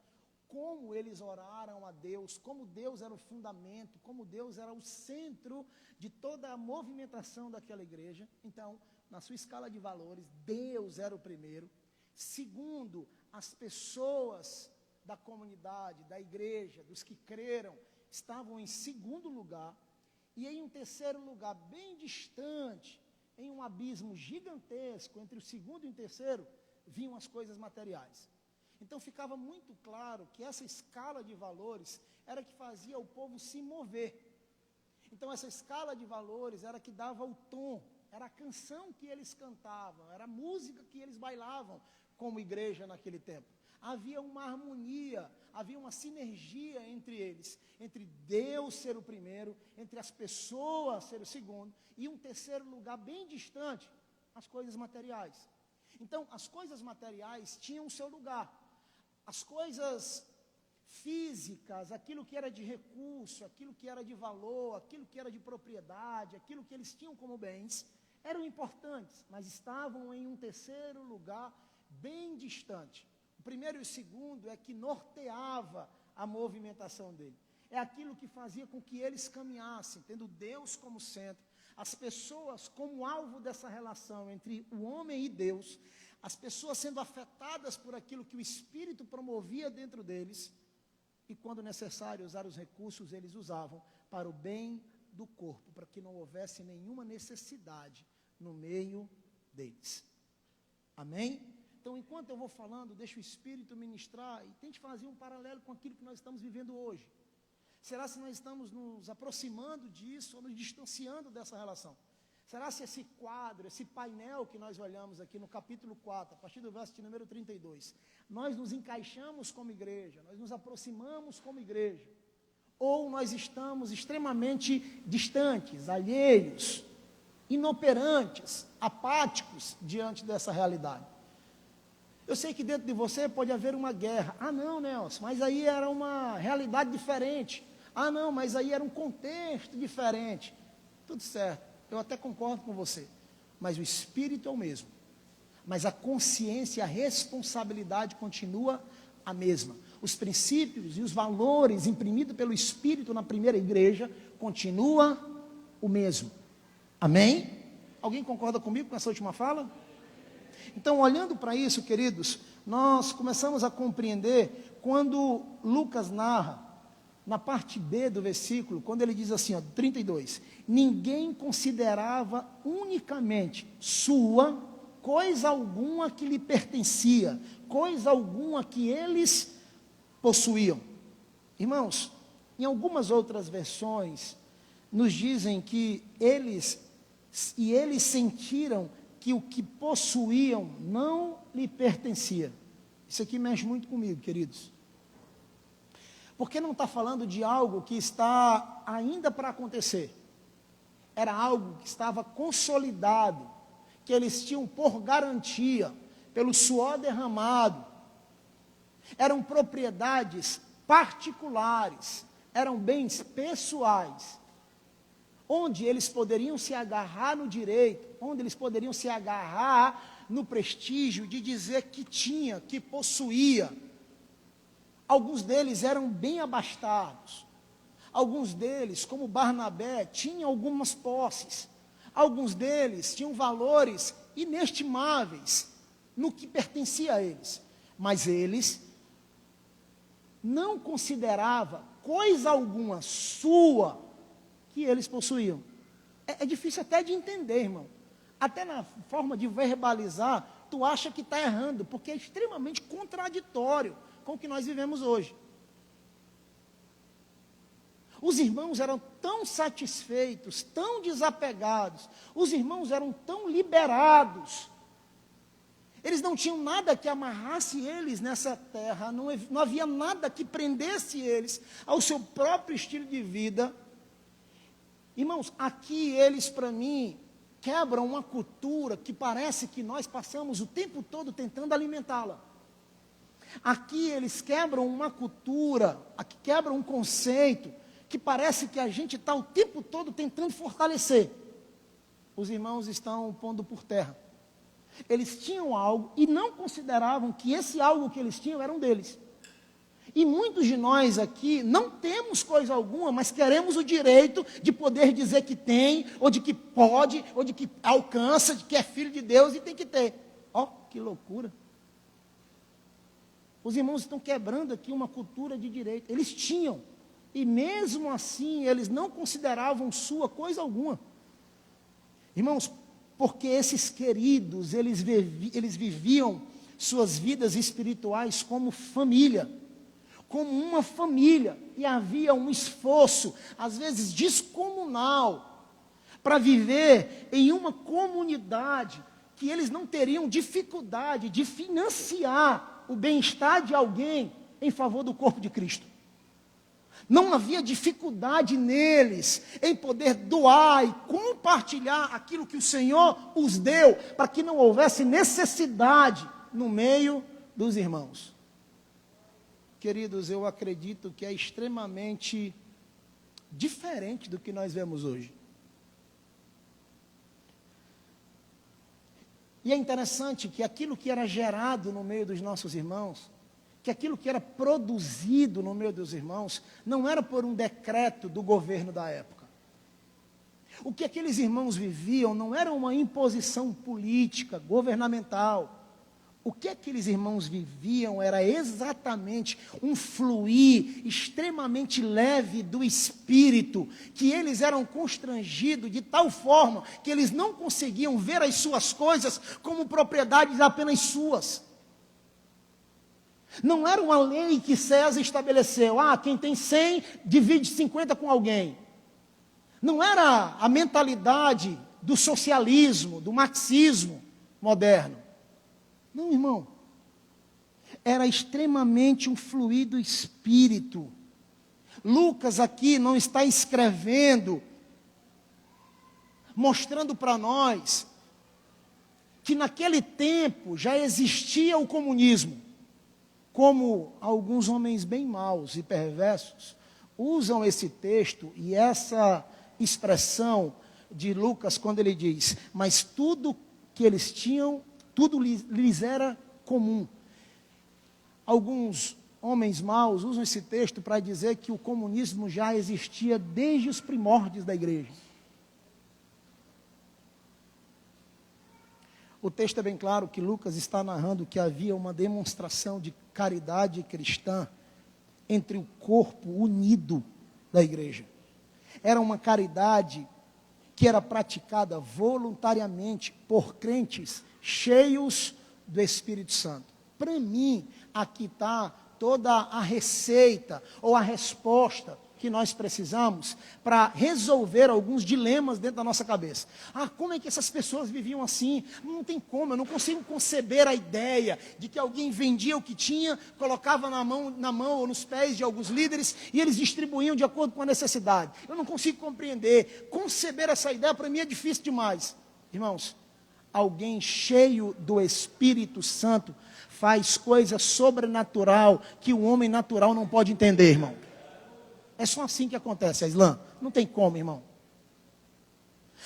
como eles oraram a Deus, como Deus era o fundamento, como Deus era o centro de toda a movimentação daquela igreja. Então, na sua escala de valores, Deus era o primeiro. Segundo, as pessoas da comunidade, da igreja, dos que creram, estavam em segundo lugar. E em um terceiro lugar, bem distante, em um abismo gigantesco entre o segundo e o terceiro, vinham as coisas materiais. Então ficava muito claro que essa escala de valores era que fazia o povo se mover. Então essa escala de valores era que dava o tom, era a canção que eles cantavam, era a música que eles bailavam como igreja naquele tempo. Havia uma harmonia, havia uma sinergia entre eles, entre Deus ser o primeiro, entre as pessoas ser o segundo, e um terceiro lugar bem distante, as coisas materiais. Então, as coisas materiais tinham o seu lugar. As coisas físicas, aquilo que era de recurso, aquilo que era de valor, aquilo que era de propriedade, aquilo que eles tinham como bens, eram importantes, mas estavam em um terceiro lugar bem distante. O primeiro e o segundo é que norteava a movimentação dele. É aquilo que fazia com que eles caminhassem, tendo Deus como centro, as pessoas como alvo dessa relação entre o homem e Deus, as pessoas sendo afetadas por aquilo que o Espírito promovia dentro deles, e quando necessário usar os recursos, eles usavam para o bem do corpo, para que não houvesse nenhuma necessidade no meio deles. Amém? Então, enquanto eu vou falando, deixa o Espírito ministrar e tente fazer um paralelo com aquilo que nós estamos vivendo hoje. Será se nós estamos nos aproximando disso ou nos distanciando dessa relação? Será se esse quadro, esse painel que nós olhamos aqui no capítulo 4, a partir do verso de número 32, nós nos encaixamos como igreja, nós nos aproximamos como igreja, ou nós estamos extremamente distantes, alheios, inoperantes, apáticos diante dessa realidade? Eu sei que dentro de você pode haver uma guerra. Ah, não, Nelson, mas aí era uma realidade diferente. Ah, não, mas aí era um contexto diferente. Tudo certo, eu até concordo com você. Mas o Espírito é o mesmo. Mas a consciência, a responsabilidade continua a mesma. Os princípios e os valores imprimidos pelo Espírito na primeira igreja continua o mesmo. Amém? Alguém concorda comigo com essa última fala? Então, olhando para isso, queridos, nós começamos a compreender quando Lucas narra, na parte B do versículo, quando ele diz assim, 32, ninguém considerava unicamente sua coisa alguma que lhe pertencia, coisa alguma que eles possuíam. Irmãos, em algumas outras versões, nos dizem que eles sentiram que o que possuíam não lhe pertencia. Isso aqui mexe muito comigo, queridos. Porque não está falando de algo que está ainda para acontecer. Era algo que estava consolidado, que eles tinham por garantia, pelo suor derramado. Eram propriedades particulares, eram bens pessoais, onde eles poderiam se agarrar no direito, onde eles poderiam se agarrar no prestígio de dizer que tinha, que possuía. Alguns deles eram bem abastados. Alguns deles, como Barnabé, tinham algumas posses. Alguns deles tinham valores inestimáveis no que pertencia a eles. Mas eles não consideravam coisa alguma sua que eles possuíam. É difícil até de entender, irmão. Até na forma de verbalizar, tu acha que está errando, porque é extremamente contraditório com o que nós vivemos hoje. Os irmãos eram tão satisfeitos, tão desapegados, os irmãos eram tão liberados. Eles não tinham nada que amarrasse eles nessa terra, não havia nada que prendesse eles ao seu próprio estilo de vida. Irmãos, aqui eles, para mim, quebram uma cultura que parece que nós passamos o tempo todo tentando alimentá-la. Aqui eles quebram uma cultura, aqui quebram um conceito que parece que a gente está o tempo todo tentando fortalecer. Os irmãos estão pondo por terra. Eles tinham algo e não consideravam que esse algo que eles tinham era um deles. E muitos de nós aqui não temos coisa alguma, mas queremos o direito de poder dizer que tem, ou de que pode, ou de que alcança, de que é filho de Deus e tem que ter. Ó, que loucura. Os irmãos estão quebrando aqui uma cultura de direito. Eles tinham, e mesmo assim eles não consideravam sua coisa alguma. Irmãos, porque esses queridos, eles viviam suas vidas espirituais como família, como uma família, e havia um esforço, às vezes descomunal, para viver em uma comunidade, que eles não teriam dificuldade de financiar o bem-estar de alguém em favor do corpo de Cristo. Não havia dificuldade neles em poder doar e compartilhar aquilo que o Senhor os deu, para que não houvesse necessidade no meio dos irmãos. Queridos, eu acredito que é extremamente diferente do que nós vemos hoje. E é interessante que aquilo que era gerado no meio dos nossos irmãos, que aquilo que era produzido no meio dos irmãos, não era por um decreto do governo da época. O que aqueles irmãos viviam não era uma imposição política, governamental. O que aqueles irmãos viviam era exatamente um fluir extremamente leve do Espírito, que eles eram constrangidos de tal forma que eles não conseguiam ver as suas coisas como propriedades apenas suas. Não era uma lei que César estabeleceu, quem tem 100 divide 50 com alguém. Não era a mentalidade do socialismo, do marxismo moderno. Não, irmão. Era extremamente um fluir do Espírito. Lucas aqui não está escrevendo, mostrando para nós que naquele tempo já existia o comunismo. Como alguns homens bem maus e perversos usam esse texto e essa expressão de Lucas quando ele diz, mas tudo que eles tinham, tudo lhes era comum. Alguns homens maus usam esse texto para dizer que o comunismo já existia desde os primórdios da igreja. O texto é bem claro que Lucas está narrando que havia uma demonstração de caridade cristã entre o corpo unido da igreja. Era uma caridade que era praticada voluntariamente por crentes cheios do Espírito Santo. Para mim, aqui está toda a receita ou a resposta que nós precisamos para resolver alguns dilemas dentro da nossa cabeça. Como é que essas pessoas viviam assim? Não tem como, eu não consigo conceber a ideia de que alguém vendia o que tinha, colocava na mão ou nos pés de alguns líderes e eles distribuíam de acordo com a necessidade. Eu não consigo compreender, conceber essa ideia para mim é difícil demais. Irmãos, alguém cheio do Espírito Santo faz coisa sobrenatural que o homem natural não pode entender, irmão. É só assim que acontece, Islã. Não tem como, irmão.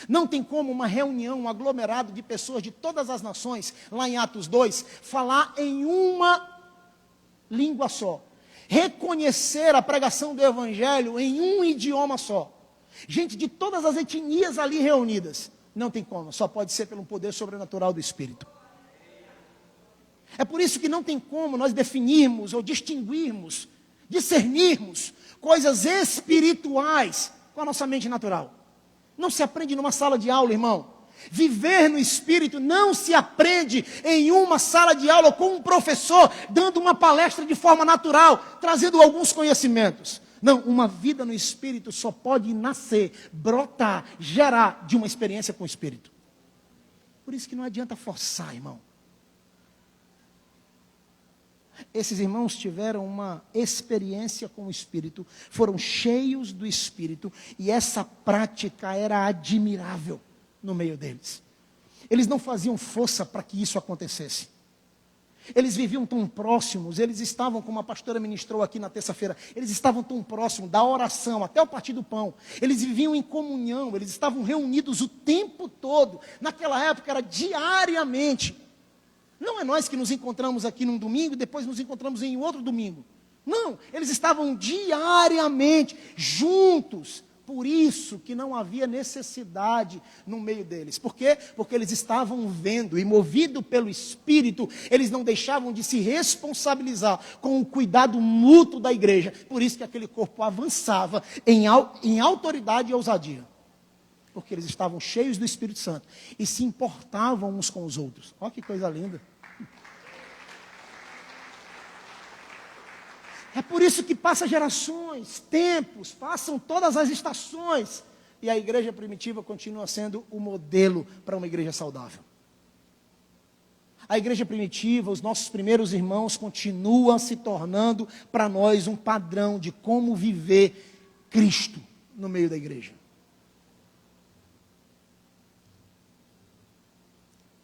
Não tem como uma reunião, um aglomerado de pessoas de todas as nações, lá em Atos 2, falar em uma língua só. Reconhecer a pregação do Evangelho em um idioma só. Gente de todas as etnias ali reunidas. Não tem como, só pode ser pelo poder sobrenatural do Espírito. É por isso que não tem como nós definirmos ou distinguirmos, discernirmos coisas espirituais com a nossa mente natural. Não se aprende numa sala de aula, irmão. Viver no Espírito não se aprende em uma sala de aula com um professor dando uma palestra de forma natural, trazendo alguns conhecimentos. Não, uma vida no Espírito só pode nascer, brotar, gerar de uma experiência com o Espírito. Por isso que não adianta forçar, irmão. Esses irmãos tiveram uma experiência com o Espírito, foram cheios do Espírito, e essa prática era admirável no meio deles. Eles não faziam força para que isso acontecesse. Eles viviam tão próximos, eles estavam, como a pastora ministrou aqui na terça-feira, eles estavam tão próximos da oração até o partir do pão. Eles viviam em comunhão, eles estavam reunidos o tempo todo. Naquela época era diariamente. Não é nós que nos encontramos aqui num domingo e depois nos encontramos em outro domingo. Não, eles estavam diariamente juntos. Por isso que não havia necessidade no meio deles. Por quê? Porque eles estavam vendo e movidos pelo Espírito, eles não deixavam de se responsabilizar com o cuidado mútuo da igreja. Por isso que aquele corpo avançava em autoridade e ousadia. Porque eles estavam cheios do Espírito Santo e se importavam uns com os outros. Olha que coisa linda. É por isso que passa gerações, tempos, passam todas as estações. E a igreja primitiva continua sendo o modelo para uma igreja saudável. A igreja primitiva, os nossos primeiros irmãos, continuam se tornando para nós um padrão de como viver Cristo no meio da igreja.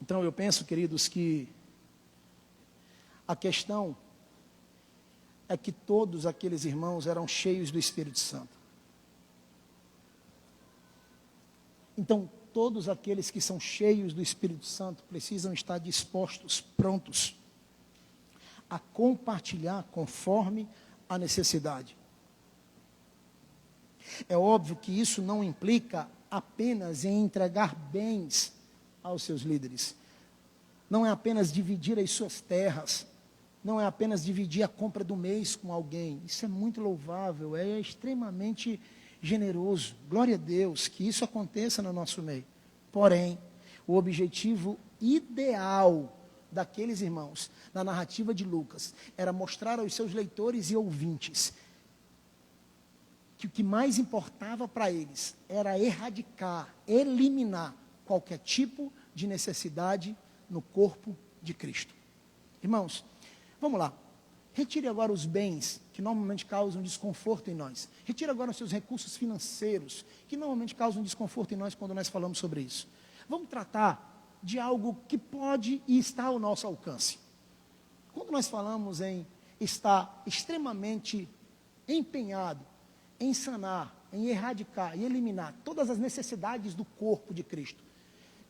Então eu penso, queridos, que a questão é que todos aqueles irmãos eram cheios do Espírito Santo. Então, todos aqueles que são cheios do Espírito Santo precisam estar dispostos, prontos, a compartilhar conforme a necessidade. É óbvio que isso não implica apenas em entregar bens aos seus líderes. Não é apenas dividir as suas terras. Não é apenas dividir a compra do mês com alguém. Isso é muito louvável, é extremamente generoso. Glória a Deus que isso aconteça no nosso meio. Porém, o objetivo ideal daqueles irmãos, na narrativa de Lucas, era mostrar aos seus leitores e ouvintes que o que mais importava para eles era erradicar, eliminar qualquer tipo de necessidade no corpo de Cristo. Irmãos, vamos lá. Retire agora os bens que normalmente causam desconforto em nós. Retire agora os seus recursos financeiros, que normalmente causam desconforto em nós quando nós falamos sobre isso. Vamos tratar de algo que pode e está ao nosso alcance. Quando nós falamos em estar extremamente empenhado em sanar, em erradicar e eliminar todas as necessidades do corpo de Cristo,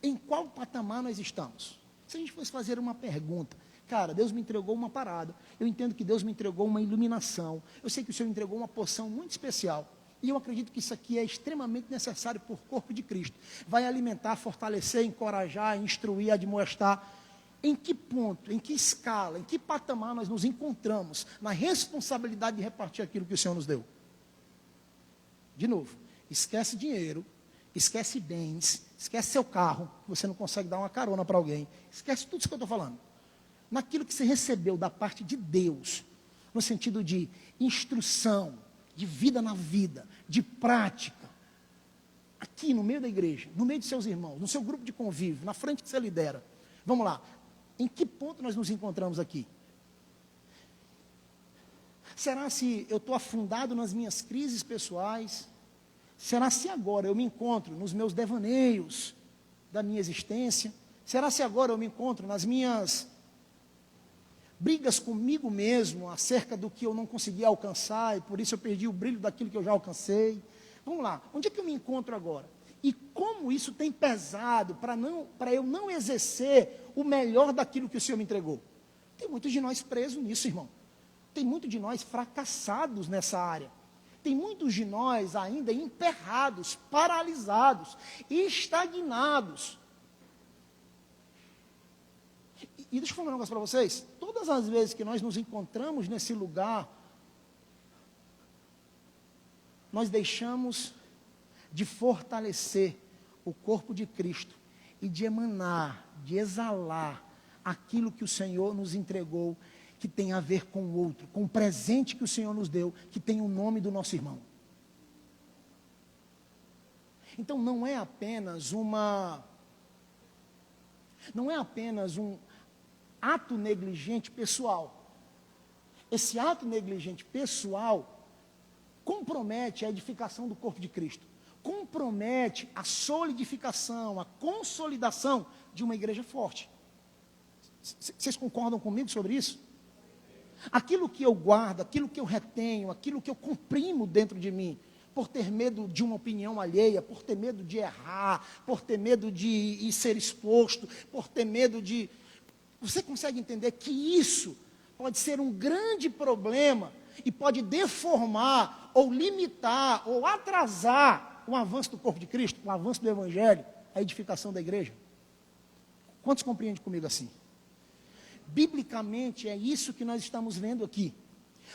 em qual patamar nós estamos? Se a gente fosse fazer uma pergunta, cara, Deus me entregou uma parada, eu entendo que Deus me entregou uma iluminação, eu sei que o Senhor entregou uma porção muito especial, e eu acredito que isso aqui é extremamente necessário para o corpo de Cristo. Vai alimentar, fortalecer, encorajar, instruir, admoestar. Em que ponto, em que escala, em que patamar nós nos encontramos na responsabilidade de repartir aquilo que o Senhor nos deu? De novo, esquece dinheiro, esquece bens, esquece seu carro, você não consegue dar uma carona para alguém, esquece tudo isso que eu estou falando. Naquilo que você recebeu da parte de Deus, no sentido de instrução, de vida na vida, de prática, aqui no meio da igreja, no meio de seus irmãos, no seu grupo de convívio, na frente que você lidera. Vamos lá, em que ponto nós nos encontramos aqui? Será se eu estou afundado nas minhas crises pessoais? Será se agora eu me encontro nos meus devaneios da minha existência? Será se agora eu me encontro nas minhas brigas comigo mesmo acerca do que eu não consegui alcançar e por isso eu perdi o brilho daquilo que eu já alcancei? Vamos lá, onde é que eu me encontro agora? E como isso tem pesado para eu não exercer o melhor daquilo que o Senhor me entregou? Tem muitos de nós presos nisso, irmão. Tem muitos de nós fracassados nessa área. Tem muitos de nós ainda emperrados, paralisados, estagnados. E deixa eu falar um negócio para vocês. Todas as vezes que nós nos encontramos nesse lugar, nós deixamos de fortalecer o corpo de Cristo e de emanar, de exalar aquilo que o Senhor nos entregou, que tem a ver com o outro, com o presente que o Senhor nos deu, que tem o nome do nosso irmão. Então não é apenas um ato negligente pessoal. Esse ato negligente pessoal compromete a edificação do corpo de Cristo, compromete a solidificação, a consolidação de uma igreja forte. Vocês concordam comigo sobre isso? Aquilo que eu guardo, aquilo que eu retenho, aquilo que eu comprimo dentro de mim, por ter medo de uma opinião alheia, por ter medo de errar, por ter medo de ser exposto, por ter medo de... Você consegue entender que isso pode ser um grande problema e pode deformar, ou limitar, ou atrasar o avanço do corpo de Cristo, o avanço do Evangelho, a edificação da igreja? Quantos compreendem comigo assim? Biblicamente, é isso que nós estamos vendo aqui.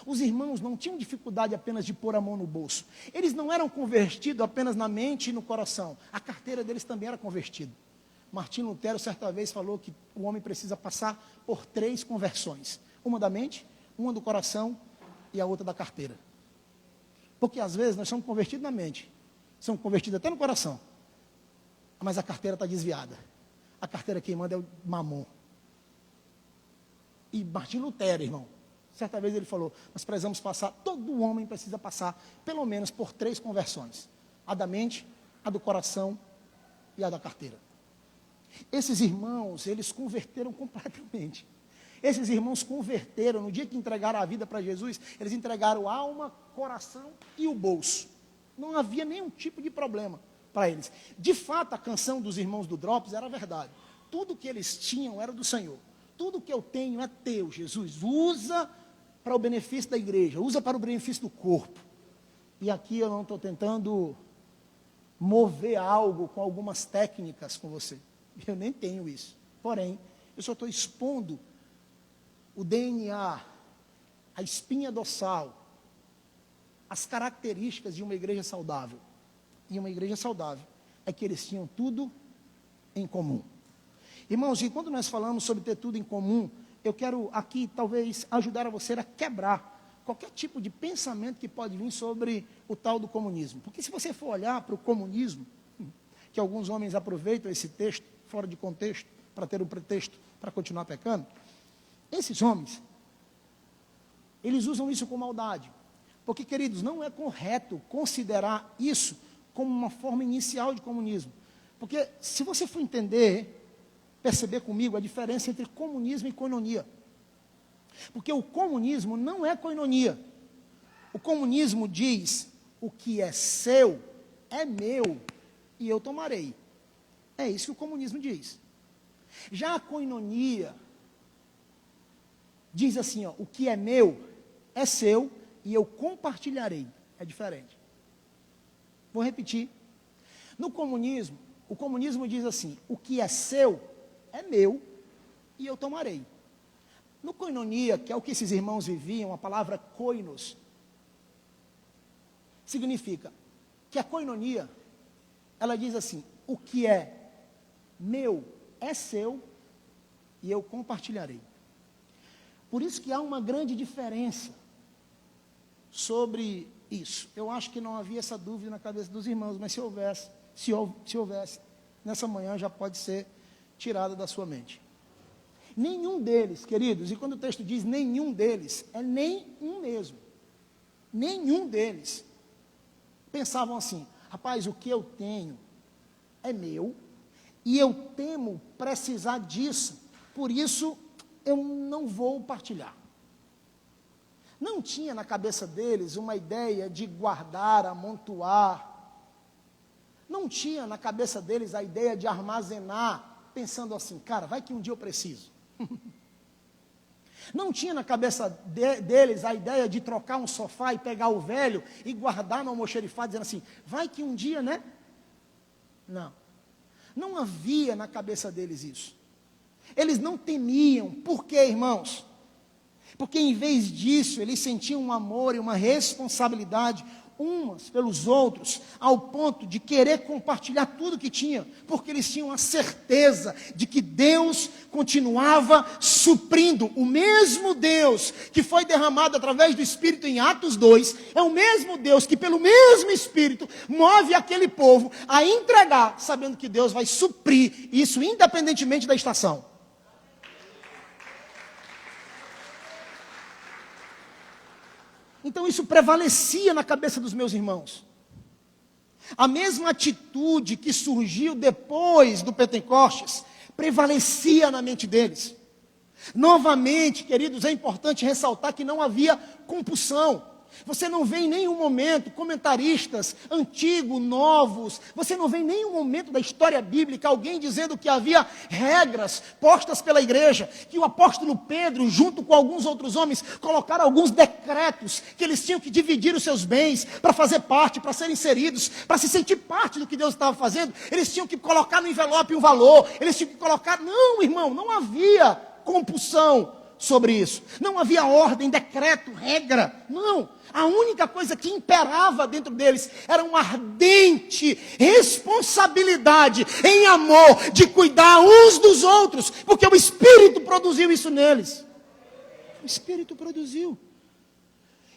Os irmãos não tinham dificuldade apenas de pôr a mão no bolso. Eles não eram convertidos apenas na mente e no coração. A carteira deles também era convertida. Martim Lutero, certa vez, falou que o homem precisa passar por 3 conversões. Uma da mente, uma do coração e a outra da carteira. Porque às vezes nós somos convertidos na mente, somos convertidos até no coração, mas a carteira está desviada. A carteira quem manda é o mamon. E Martim Lutero, irmão, certa vez ele falou, nós precisamos passar, todo homem precisa passar pelo menos por 3 conversões. A da mente, a do coração e a da carteira. Esses irmãos, eles converteram completamente. Esses irmãos converteram, no dia que entregaram a vida para Jesus, eles entregaram alma, coração e o bolso. Não havia nenhum tipo de problema para eles. De fato, a canção dos irmãos do Drops era verdade. Tudo que eles tinham era do Senhor. Tudo que eu tenho é teu, Jesus. Usa para o benefício da igreja, usa para o benefício do corpo. E aqui eu não estou tentando mover algo com algumas técnicas com você. Eu nem tenho isso. Porém, eu só estou expondo o DNA, a espinha dorsal, as características de uma igreja saudável. E uma igreja saudável é que eles tinham tudo em comum. Irmãos, e quando nós falamos sobre ter tudo em comum, eu quero aqui talvez ajudar a você a quebrar qualquer tipo de pensamento que pode vir sobre o tal do comunismo. Porque se você for olhar para o comunismo, que alguns homens aproveitam esse texto fora de contexto para ter um pretexto para continuar pecando, esses homens, eles usam isso com maldade. Porque, queridos, não é correto considerar isso como uma forma inicial de comunismo. Porque se você for entender, perceber comigo a diferença entre comunismo e koinonia. Porque o comunismo não é koinonia. O comunismo diz, o que é seu é meu e eu tomarei. É isso que o comunismo diz. Já a koinonia diz assim, ó, o que é meu é seu e eu compartilharei. É diferente. Vou repetir. No comunismo, o comunismo diz assim, o que é seu é meu e eu tomarei. No koinonia, que é o que esses irmãos viviam, a palavra koinos, significa que a koinonia, ela diz assim, o que é meu é seu e eu compartilharei. Por isso que há uma grande diferença sobre isso. Eu acho que não havia essa dúvida na cabeça dos irmãos, mas se houvesse, nessa manhã já pode ser tirada da sua mente. Nenhum deles, queridos, e quando o texto diz nenhum deles, é nenhum mesmo. Nenhum deles pensavam assim, rapaz, o que eu tenho é meu, e eu temo precisar disso, por isso eu não vou partilhar. Não tinha na cabeça deles uma ideia de guardar, amontoar. Não tinha na cabeça deles a ideia de armazenar, pensando assim, cara, vai que um dia eu preciso. Não tinha na cabeça deles a ideia de trocar um sofá e pegar o velho e guardar no almoxerifado, dizendo assim, vai que um dia, né? Não. Não havia na cabeça deles isso. Eles não temiam. Por quê, irmãos? Porque em vez disso, eles sentiam um amor e uma responsabilidade uns pelos outros, ao ponto de querer compartilhar tudo que tinha, porque eles tinham a certeza de que Deus continuava suprindo. O mesmo Deus que foi derramado através do Espírito em Atos 2, é o mesmo Deus que pelo mesmo Espírito move aquele povo a entregar, sabendo que Deus vai suprir isso independentemente da estação. Então isso prevalecia na cabeça dos meus irmãos. A mesma atitude que surgiu depois do Pentecostes, prevalecia na mente deles. Novamente, queridos, é importante ressaltar que não havia compulsão. Você não vê em nenhum momento comentaristas antigos, novos, você não vê em nenhum momento da história bíblica alguém dizendo que havia regras postas pela igreja, que o apóstolo Pedro, junto com alguns outros homens, colocaram alguns decretos, que eles tinham que dividir os seus bens para fazer parte, para serem inseridos, para se sentir parte do que Deus estava fazendo. Eles tinham que colocar no envelope um valor, eles tinham que colocar... Não, irmão, não havia compulsão sobre isso. Não havia ordem, decreto, regra. Não. A única coisa que imperava dentro deles era uma ardente responsabilidade em amor de cuidar uns dos outros, porque o Espírito produziu isso neles. O Espírito produziu.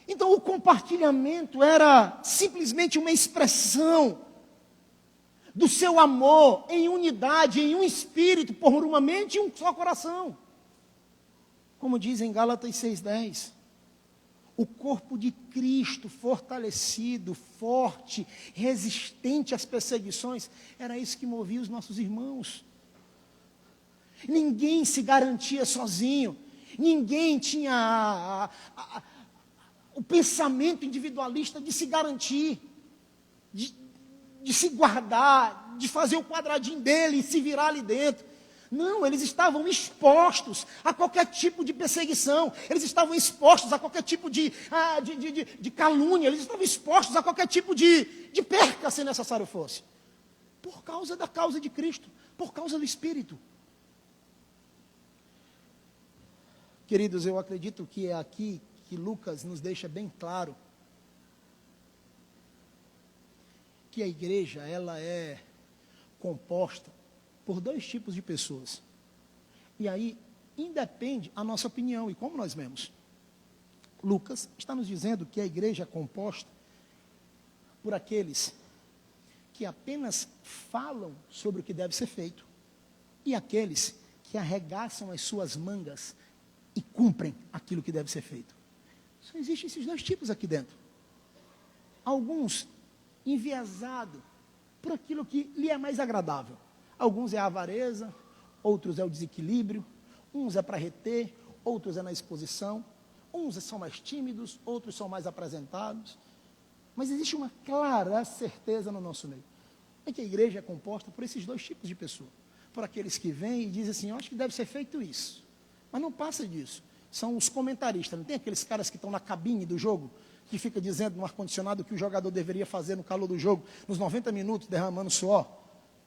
Então o compartilhamento era simplesmente uma expressão do seu amor em unidade, em um espírito, por uma mente e um só coração. Como diz em Gálatas 6,10, o corpo de Cristo fortalecido, forte, resistente às perseguições, era isso que movia os nossos irmãos. Ninguém se garantia sozinho, ninguém tinha o pensamento individualista de se garantir, de se guardar, de fazer o quadradinho dele e se virar ali dentro. Não, eles estavam expostos a qualquer tipo de perseguição, eles estavam expostos a qualquer tipo de calúnia, eles estavam expostos a qualquer tipo de perca, se necessário fosse. Por causa da causa de Cristo, por causa do Espírito. Queridos, eu acredito que é aqui que Lucas nos deixa bem claro que a igreja, ela é composta por dois tipos de pessoas. E aí, independe a nossa opinião, e como nós vemos. Lucas está nos dizendo que a igreja é composta por aqueles que apenas falam sobre o que deve ser feito, e aqueles que arregaçam as suas mangas e cumprem aquilo que deve ser feito. Só existem esses dois tipos aqui dentro. Alguns enviesados por aquilo que lhe é mais agradável. Alguns é a avareza, outros é o desequilíbrio, uns é para reter, outros é na exposição, uns são mais tímidos, outros são mais apresentados. Mas existe uma clara certeza no nosso meio, é que a igreja é composta por esses dois tipos de pessoas. Por aqueles que vêm e dizem assim, eu acho que deve ser feito isso, mas não passa disso. São os comentaristas, não tem aqueles caras que estão na cabine do jogo, que fica dizendo no ar-condicionado o que o jogador deveria fazer no calor do jogo, nos 90 minutos, derramando suor.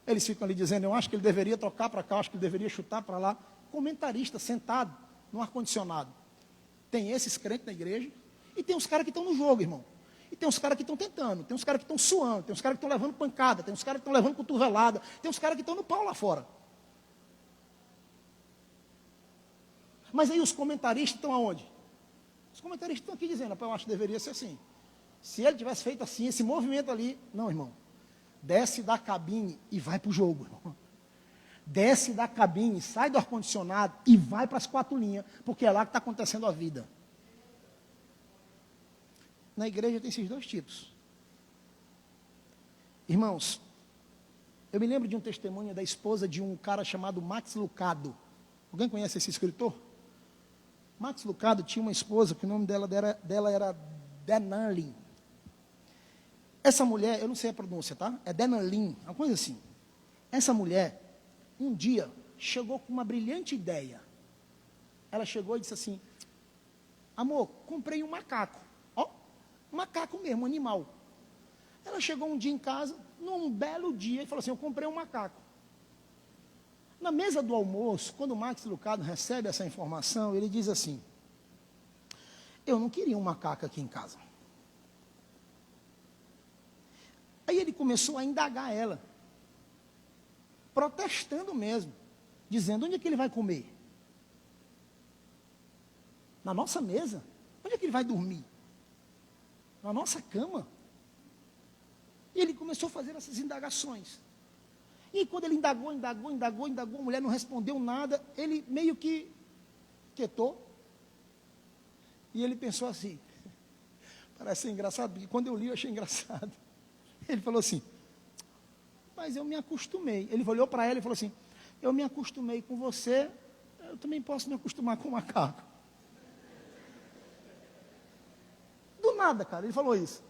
Eles ficam ali dizendo, eu acho que ele deveria trocar para cá, eu acho que ele deveria chutar para lá. Comentarista sentado no ar-condicionado. Tem esses crentes na igreja, e tem os caras que estão no jogo, irmão. E tem os caras que estão tentando, tem os caras que estão suando, tem os caras que estão levando pancada, tem os caras que estão levando cotovelada, tem os caras que estão no pau lá fora. Mas aí os comentaristas estão aonde? Os comentaristas estão aqui dizendo, eu acho que deveria ser assim. Se ele tivesse feito assim, esse movimento ali, não, irmão. Desce da cabine e vai para o jogo, irmão. Desce da cabine, sai do ar-condicionado e vai para as 4 linhas, porque é lá que está acontecendo a vida. Na igreja tem esses dois tipos. Irmãos, eu me lembro de um testemunho da esposa de um cara chamado Max Lucado. Alguém conhece esse escritor? Max Lucado tinha uma esposa que o nome dela era Denalin. Essa mulher, eu não sei a pronúncia, tá? É Denalin, uma coisa assim. Essa mulher, um dia, chegou com uma brilhante ideia. Ela chegou e disse assim, amor, comprei um macaco. Ó, um macaco mesmo, um animal. Ela chegou um dia em casa, num belo dia, e falou assim, eu comprei um macaco. Na mesa do almoço, quando o Max Lucado recebe essa informação, ele diz assim, eu não queria um macaco aqui em casa. Aí ele começou a indagar ela, protestando mesmo, dizendo, onde é que ele vai comer? Na nossa mesa? Onde é que ele vai dormir? Na nossa cama? E ele começou a fazer essas indagações. E quando ele indagou, a mulher não respondeu nada, ele meio que quietou. E ele pensou assim, parece ser engraçado, porque quando eu li eu achei engraçado. Ele falou assim, mas eu me acostumei. Ele olhou para ela e falou assim, eu me acostumei com você, eu também posso me acostumar com o macaco. Do nada, cara, ele falou isso.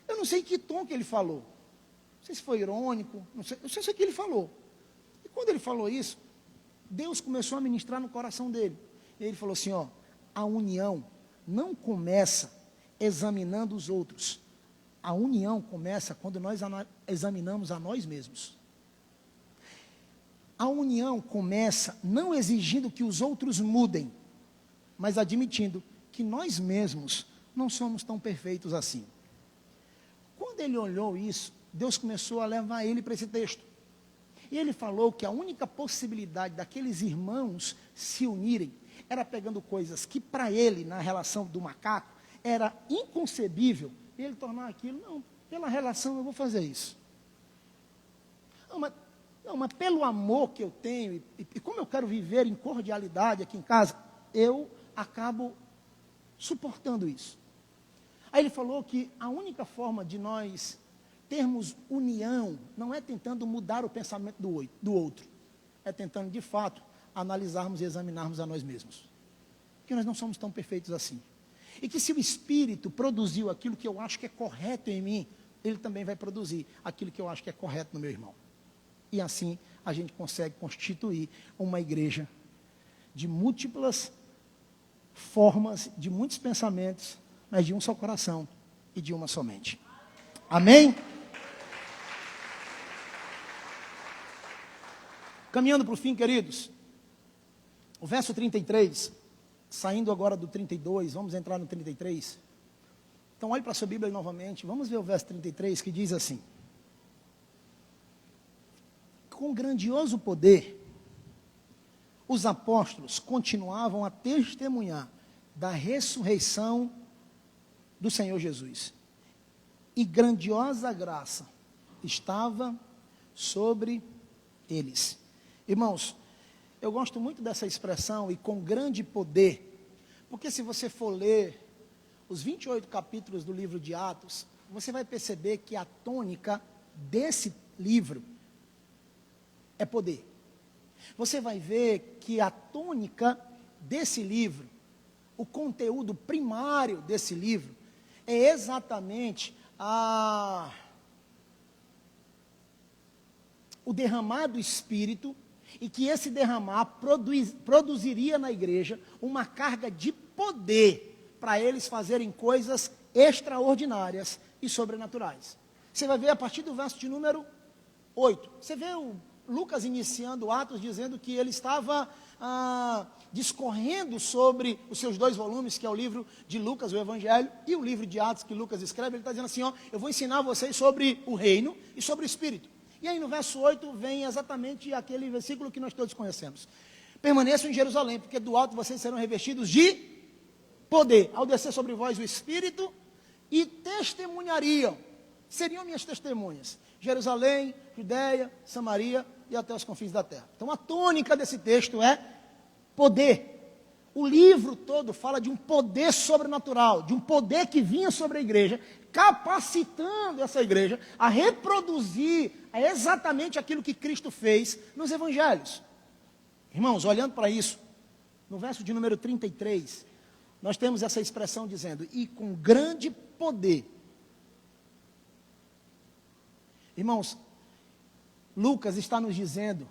Eu não sei que tom que ele falou. Não sei se foi irônico, não sei, eu sei o que ele falou. E quando ele falou isso, Deus começou a ministrar no coração dele. E ele falou assim, ó, a união não começa examinando os outros. A união começa quando nós examinamos a nós mesmos. A união começa não exigindo que os outros mudem, mas admitindo que nós mesmos não somos tão perfeitos assim. Quando ele olhou isso, Deus começou a levar ele para esse texto. E ele falou que a única possibilidade daqueles irmãos se unirem era pegando coisas que para ele, na relação do macaco, era inconcebível, ele tornar aquilo, não, pela relação eu vou fazer isso. Não, mas pelo amor que eu tenho, e como eu quero viver em cordialidade aqui em casa, eu acabo suportando isso. Aí ele falou que a única forma de nós termos união não é tentando mudar o pensamento do outro, é tentando de fato analisarmos e examinarmos a nós mesmos. Porque nós não somos tão perfeitos assim. E que se o Espírito produziu aquilo que eu acho que é correto em mim, ele também vai produzir aquilo que eu acho que é correto no meu irmão. E assim a gente consegue constituir uma igreja de múltiplas formas, de muitos pensamentos, mas de um só coração e de uma só mente. Amém? Caminhando para o fim, queridos, o verso 33, saindo agora do 32, vamos entrar no 33. Então olhe para a sua Bíblia novamente, vamos ver o verso 33 que diz assim: com grandioso poder, os apóstolos continuavam a testemunhar da ressurreição do Senhor Jesus. E grandiosa graça estava sobre eles. Irmãos, eu gosto muito dessa expressão, e com grande poder, porque se você for ler os 28 capítulos do livro de Atos, você vai perceber que a tônica desse livro é poder. Você vai ver que a tônica desse livro, o conteúdo primário desse livro, é exatamente o derramar do Espírito, e que esse derramar produziria na igreja uma carga de poder para eles fazerem coisas extraordinárias e sobrenaturais. Você vai ver a partir do verso de número 8. Você vê o Lucas iniciando Atos dizendo que ele estava discorrendo sobre os seus 2 volumes, que é o livro de Lucas, o Evangelho, e o livro de Atos que Lucas escreve. Ele está dizendo assim, ó, eu vou ensinar vocês sobre o reino e sobre o Espírito. E aí no verso 8 vem exatamente aquele versículo que nós todos conhecemos. Permaneçam em Jerusalém, porque do alto vocês serão revestidos de poder, ao descer sobre vós o Espírito, e testemunhariam, seriam minhas testemunhas, Jerusalém, Judeia, Samaria e até os confins da terra. Então a tônica desse texto é poder. O livro todo fala de um poder sobrenatural, de um poder que vinha sobre a igreja, capacitando essa igreja a reproduzir exatamente aquilo que Cristo fez nos evangelhos. Irmãos, olhando para isso, no verso de número 33, nós temos essa expressão dizendo, e com grande poder. Irmãos, Lucas está nos dizendo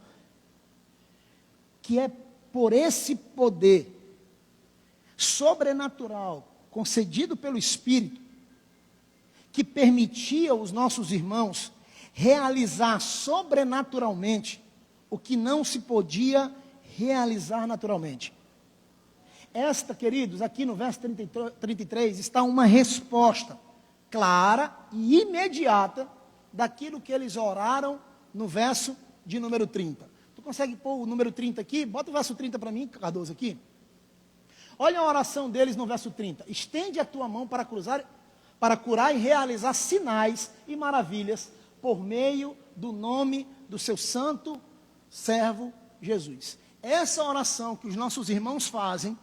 que é por esse poder sobrenatural concedido pelo Espírito que permitia aos nossos irmãos realizar sobrenaturalmente o que não se podia realizar naturalmente. Esta, queridos, aqui no verso 33 está uma resposta clara e imediata daquilo que eles oraram no verso de número 30. Tu consegue pôr o número 30 aqui? Bota o verso 30 para mim, Cardoso, aqui. Olha a oração deles no verso 30. Estende a tua mão para curar e realizar sinais e maravilhas por meio do nome do seu santo servo Jesus. Essa oração que os nossos irmãos fazem,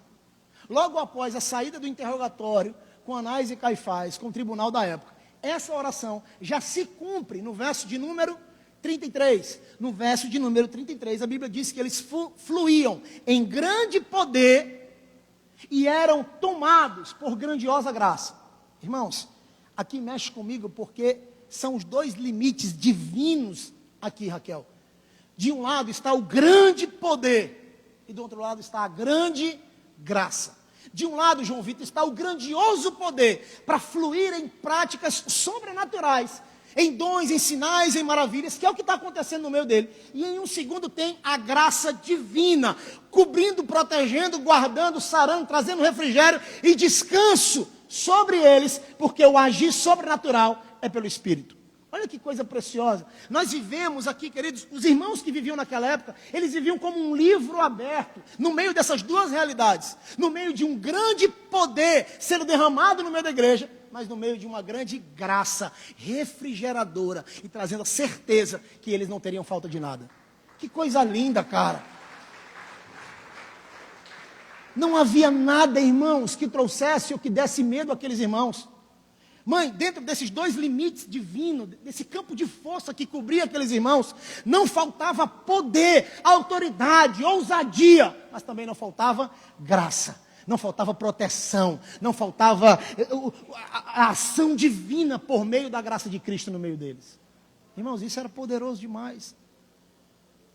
logo após a saída do interrogatório com Anás e Caifás, com o tribunal da época, essa oração já se cumpre no verso de número 33, no verso de número 33, a Bíblia diz que eles fluíam em grande poder e eram tomados por grandiosa graça. Irmãos, aqui mexe comigo porque são os dois limites divinos aqui, Raquel. De um lado está o grande poder e do outro lado está a grande graça. De um lado, João Vitor, está o grandioso poder para fluir em práticas sobrenaturais, em dons, em sinais, em maravilhas, que é o que está acontecendo no meio dele. E em um segundo tem a graça divina, cobrindo, protegendo, guardando, sarando, trazendo refrigério e descanso sobre eles, porque o agir sobrenatural é pelo Espírito. Olha que coisa preciosa. Nós vivemos aqui, queridos, os irmãos que viviam naquela época, eles viviam como um livro aberto, no meio dessas duas realidades, no meio de um grande poder sendo derramado no meio da igreja, mas no meio de uma grande graça refrigeradora e trazendo a certeza que eles não teriam falta de nada. Que coisa linda, cara. Não havia nada, irmãos, que trouxesse ou que desse medo àqueles irmãos. Mãe, dentro desses dois limites divinos, desse campo de força que cobria aqueles irmãos, não faltava poder, autoridade, ousadia, mas também não faltava graça, não faltava proteção, não faltava a ação divina por meio da graça de Cristo no meio deles. Irmãos, isso era poderoso demais.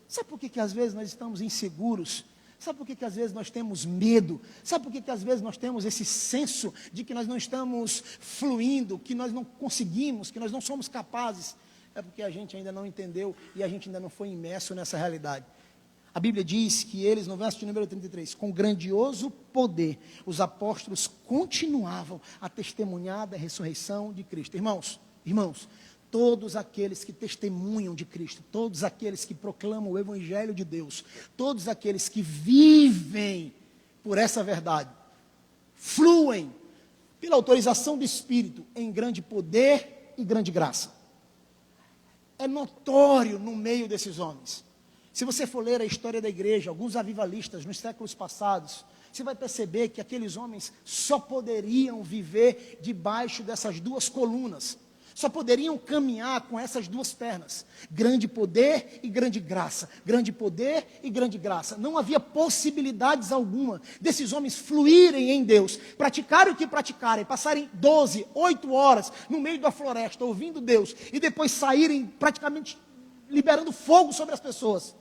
Sabe por que às vezes nós estamos inseguros? Sabe por que às vezes nós temos medo? Sabe por que às vezes nós temos esse senso de que nós não estamos fluindo, que nós não conseguimos, que nós não somos capazes? É porque a gente ainda não entendeu e a gente ainda não foi imerso nessa realidade. A Bíblia diz que eles, no verso de número 33, com grandioso poder, os apóstolos continuavam a testemunhar da ressurreição de Cristo. Irmãos, todos aqueles que testemunham de Cristo, todos aqueles que proclamam o Evangelho de Deus, todos aqueles que vivem por essa verdade, fluem pela autorização do Espírito em grande poder e grande graça. É notório no meio desses homens. Se você for ler a história da igreja, alguns avivalistas nos séculos passados, você vai perceber que aqueles homens só poderiam viver debaixo dessas duas colunas. Só poderiam caminhar com essas duas pernas. Grande poder e grande graça. Grande poder e grande graça. Não havia possibilidades alguma desses homens fluírem em Deus, praticarem o que praticarem, passarem 12, 8 horas no meio da floresta, ouvindo Deus, e depois saírem praticamente liberando fogo sobre as pessoas.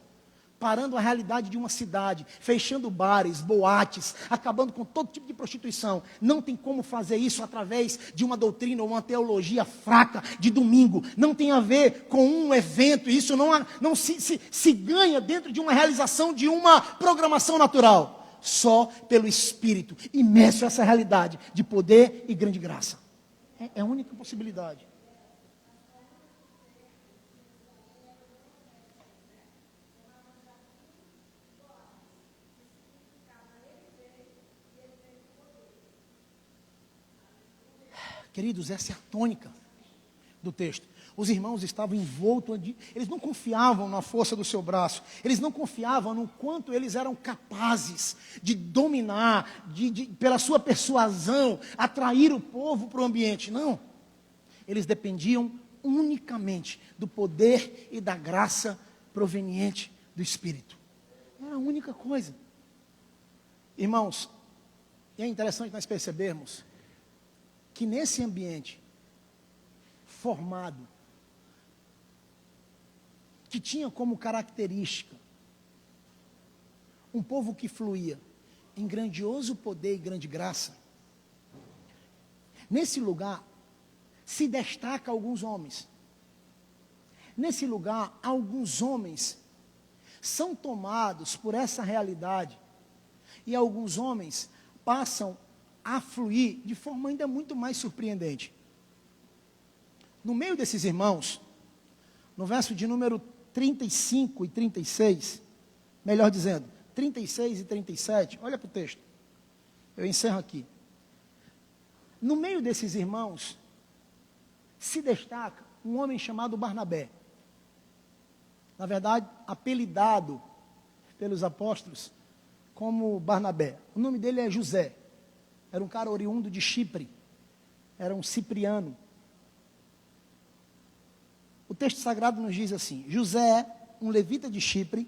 Parando a realidade de uma cidade, fechando bares, boates, acabando com todo tipo de prostituição. Não tem como fazer isso através de uma doutrina ou uma teologia fraca de domingo. Não tem a ver com um evento. Isso não se ganha dentro de uma realização de uma programação natural. Só pelo Espírito, imerso nessa realidade de poder e grande graça. É a única possibilidade. Queridos, essa é a tônica do texto. Os irmãos estavam envoltos, eles não confiavam na força do seu braço, eles não confiavam no quanto eles eram capazes de dominar, pela sua persuasão, atrair o povo para o ambiente. Não, eles dependiam unicamente do poder e da graça proveniente do Espírito. Era a única coisa. Irmãos, e é interessante nós percebermos que nesse ambiente formado, que tinha como característica um povo que fluía em grandioso poder e grande graça, nesse lugar se destaca alguns homens. Nesse lugar, alguns homens são tomados por essa realidade e alguns homens passam a fluir de forma ainda muito mais surpreendente. No meio desses irmãos, no verso de número 35 e 36, melhor dizendo, 36 e 37, olha para o texto, eu encerro aqui. No meio desses irmãos, se destaca um homem chamado Barnabé. Na verdade, apelidado pelos apóstolos como Barnabé. O nome dele é José. Era um cara oriundo de Chipre. Era um cipriano. O texto sagrado nos diz assim: José, um levita de Chipre,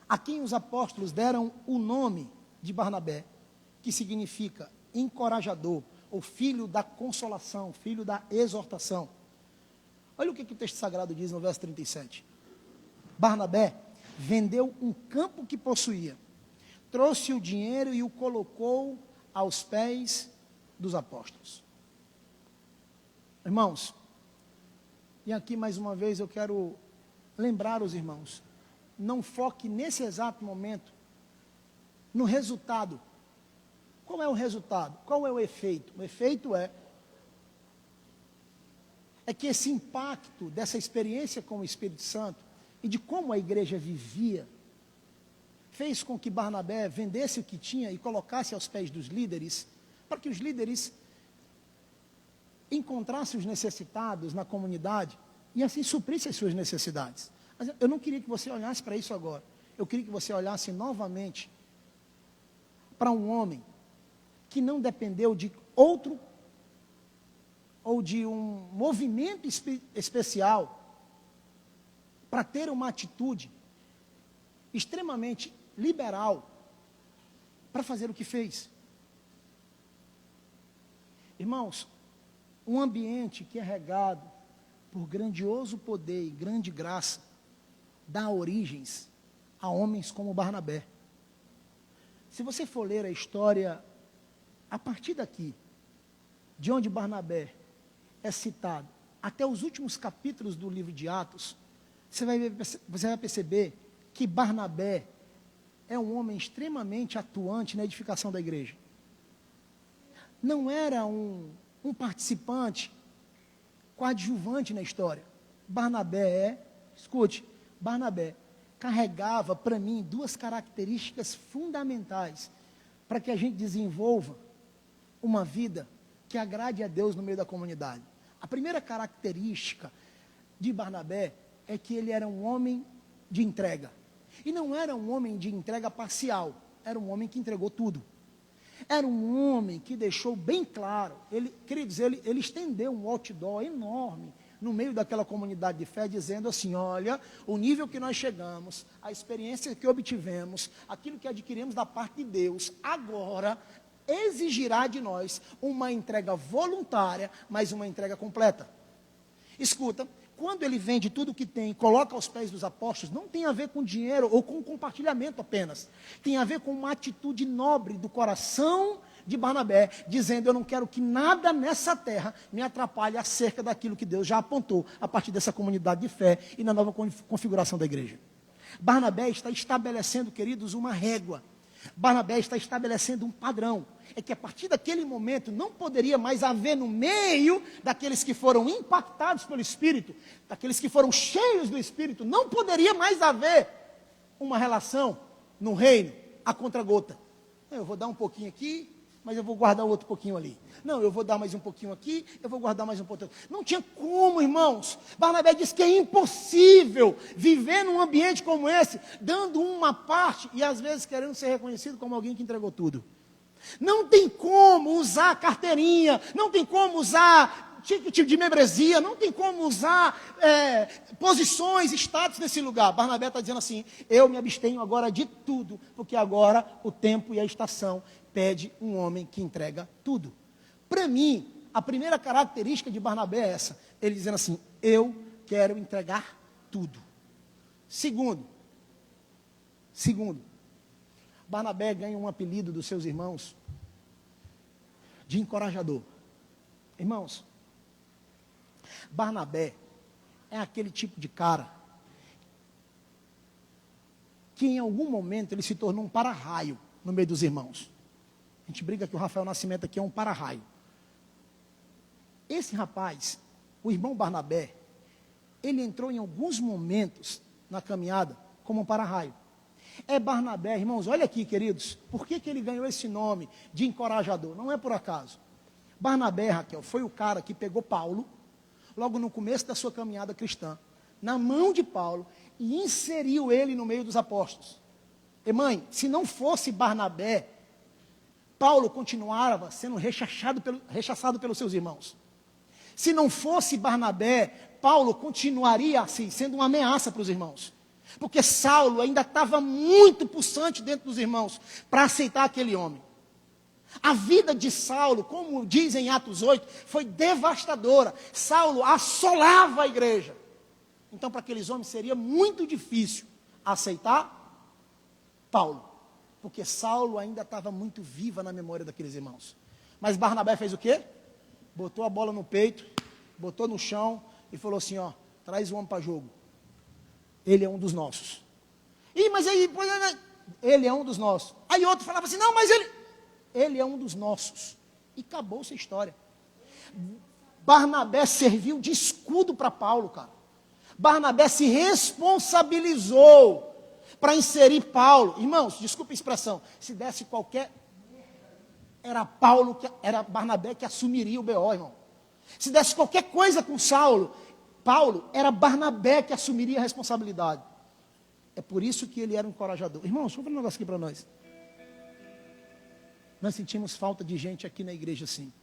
a quem os apóstolos deram o nome de Barnabé, que significa encorajador, ou filho da consolação, filho da exortação. Olha o que o texto sagrado diz no verso 37. Barnabé vendeu um campo que possuía, trouxe o dinheiro e o colocou aos pés dos apóstolos. Irmãos, e aqui mais uma vez eu quero lembrar os irmãos, não foque nesse exato momento no resultado. Qual é o resultado? Qual é o efeito? O efeito é que esse impacto dessa experiência com o Espírito Santo e de como a igreja vivia, fez com que Barnabé vendesse o que tinha e colocasse aos pés dos líderes, para que os líderes encontrassem os necessitados na comunidade e assim suprissem as suas necessidades. Mas eu não queria que você olhasse para isso agora. Eu queria que você olhasse novamente para um homem que não dependeu de outro ou de um movimento especial para ter uma atitude extremamente liberal para fazer o que fez. Irmãos, um ambiente que é regado por grandioso poder e grande graça dá origens a homens como Barnabé. Se você for ler a história a partir daqui, de onde Barnabé é citado, até os últimos capítulos do livro de Atos, você vai perceber que Barnabé é um homem extremamente atuante na edificação da igreja. Não era um participante coadjuvante na história. Barnabé carregava para mim duas características fundamentais para que a gente desenvolva uma vida que agrade a Deus no meio da comunidade. A primeira característica de Barnabé é que ele era um homem de entrega. E não era um homem de entrega parcial, era um homem que entregou tudo. Era um homem que deixou bem claro, queridos, ele estendeu um outdoor enorme no meio daquela comunidade de fé, dizendo assim: olha, o nível que nós chegamos, a experiência que obtivemos, aquilo que adquirimos da parte de Deus, agora exigirá de nós uma entrega voluntária, mas uma entrega completa. Escuta, quando ele vende tudo o que tem e coloca aos pés dos apóstolos, não tem a ver com dinheiro ou com compartilhamento apenas. Tem a ver com uma atitude nobre do coração de Barnabé, dizendo: eu não quero que nada nessa terra me atrapalhe acerca daquilo que Deus já apontou a partir dessa comunidade de fé e na nova configuração da igreja. Barnabé está estabelecendo, queridos, uma régua. Barnabé está estabelecendo um padrão. É que a partir daquele momento não poderia mais haver no meio daqueles que foram impactados pelo Espírito, daqueles que foram cheios do Espírito, não poderia mais haver uma relação no reino a contragota. Eu vou dar um pouquinho aqui, mas eu vou guardar outro pouquinho ali. Não, eu vou dar mais um pouquinho aqui, eu vou guardar mais um pouquinho. Não tinha como, irmãos. Barnabé disse que é impossível viver num ambiente como esse, dando uma parte e às vezes querendo ser reconhecido como alguém que entregou tudo. Não tem como usar carteirinha, não tem como usar ticket de membresia, não tem como usar posições, status nesse lugar. Barnabé está dizendo assim: eu me abstenho agora de tudo, porque agora o tempo e a estação pede um homem que entrega tudo. Para mim, a primeira característica de Barnabé é essa, ele dizendo assim: eu quero entregar tudo. Segundo, Barnabé ganha um apelido dos seus irmãos de encorajador. Irmãos, Barnabé é aquele tipo de cara que em algum momento ele se tornou um para-raio no meio dos irmãos. A gente briga que o Rafael Nascimento aqui é um para-raio. Esse rapaz, o irmão Barnabé, ele entrou em alguns momentos na caminhada como um para-raio. É Barnabé, irmãos, olha aqui, queridos, por que ele ganhou esse nome de encorajador? Não é por acaso. Barnabé, Raquel, foi o cara que pegou Paulo, logo no começo da sua caminhada cristã, na mão de Paulo, e inseriu ele no meio dos apóstolos. E mãe, se não fosse Barnabé, Paulo continuava sendo rechaçado pelos seus irmãos. Se não fosse Barnabé, Paulo continuaria assim, sendo uma ameaça para os irmãos. Porque Saulo ainda estava muito pulsante dentro dos irmãos para aceitar aquele homem. A vida de Saulo, como diz em Atos 8, foi devastadora. Saulo assolava a igreja. Então, para aqueles homens seria muito difícil aceitar Paulo. Porque Saulo ainda estava muito viva na memória daqueles irmãos. Mas Barnabé fez o quê? Botou a bola no peito, botou no chão e falou assim, ó, traz o homem para jogo. Ele é um dos nossos. Mas aí, ele é um dos nossos. Aí outro falava assim, não, mas ele é um dos nossos. E acabou-se a história. Barnabé serviu de escudo para Paulo, cara. Barnabé se responsabilizou para inserir Paulo. Irmãos, desculpa a expressão, se desse qualquer... Era Barnabé que assumiria o BO, irmão. Se desse qualquer coisa com Paulo, era Barnabé que assumiria a responsabilidade. É por isso que ele era um encorajador. Irmãos, vamos ver um negócio aqui para nós. Nós sentimos falta de gente aqui na igreja assim.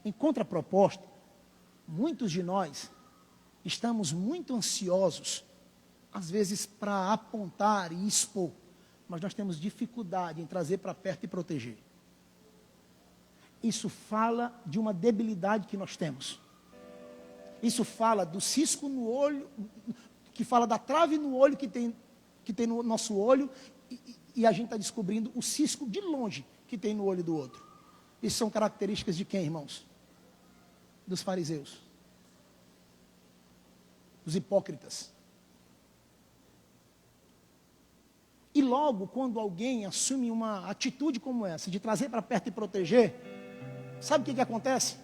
Em contraproposta, muitos de nós estamos muito ansiosos, às vezes para apontar e expor, mas nós temos dificuldade em trazer para perto e proteger. Isso fala de uma debilidade que nós temos. Isso fala do cisco no olho, que fala da trave no olho que tem no nosso olho, e a gente está descobrindo o cisco de longe que tem no olho do outro. Isso são características de quem, irmãos? Dos fariseus. Dos hipócritas. E logo, quando alguém assume uma atitude como essa, de trazer para perto e proteger, sabe o que acontece?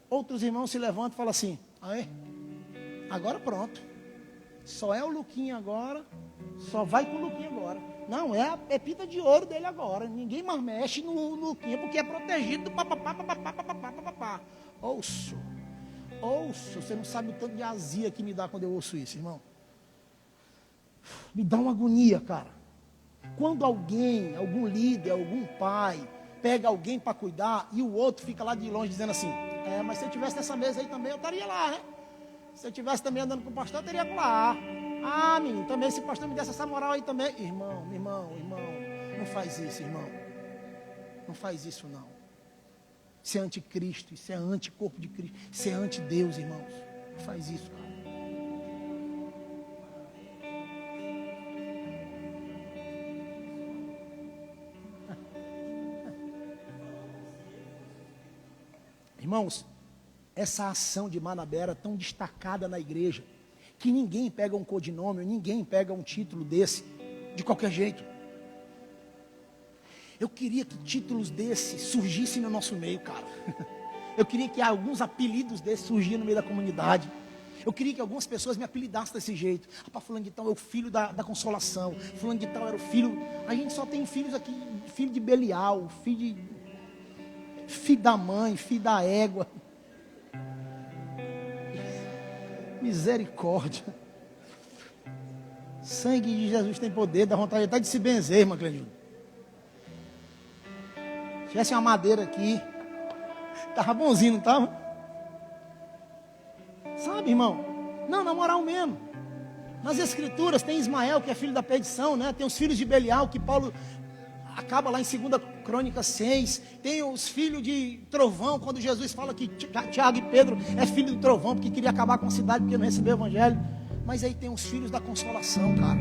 Outros irmãos se levantam e falam assim, agora pronto, só é o Luquinha agora, só vai com o Luquinha agora. Não, é a pepita de ouro dele agora, ninguém mais mexe no Luquinha, porque é protegido do papapá. Ouço, você não sabe o tanto de azia que me dá quando eu ouço isso, irmão. Me dá uma agonia, cara. Quando alguém, algum líder, algum pai, pega alguém para cuidar e o outro fica lá de longe dizendo assim, mas se eu tivesse nessa mesa aí também, eu estaria lá, né? Se eu tivesse também andando com o pastor, eu teria lá. Menino, também se o pastor me desse essa moral aí também. Irmão, não faz isso, irmão. Não faz isso, não. Isso é anticristo, isso é anticorpo de Cristo, isso é anti-Deus, irmãos. Não faz isso, cara. Irmãos, essa ação de Barnabé era tão destacada na igreja, que ninguém pega um codinome, ninguém pega um título desse, de qualquer jeito. Eu queria que títulos desses surgissem no nosso meio, cara. Eu queria que alguns apelidos desses surgissem no meio da comunidade. Eu queria que algumas pessoas me apelidassem desse jeito. Fulano de tal é o filho da consolação, fulano de tal era o filho... A gente só tem filhos aqui, filho de Belial, filho da mãe, filho da égua. Misericórdia. Sangue de Jesus tem poder, dá vontade até de se benzer, irmã Cleandina. Se tivesse uma madeira aqui, estava bonzinho, não estava? Sabe, irmão? Não, na moral mesmo. Nas escrituras tem Ismael, que é filho da perdição, né? Tem os filhos de Belial, que Paulo acaba lá em 2 Crônicas 6. Tem os filhos de trovão, quando Jesus fala que Tiago e Pedro é filho do trovão, porque queria acabar com a cidade, porque não recebeu o evangelho. Mas aí tem os filhos da consolação, cara.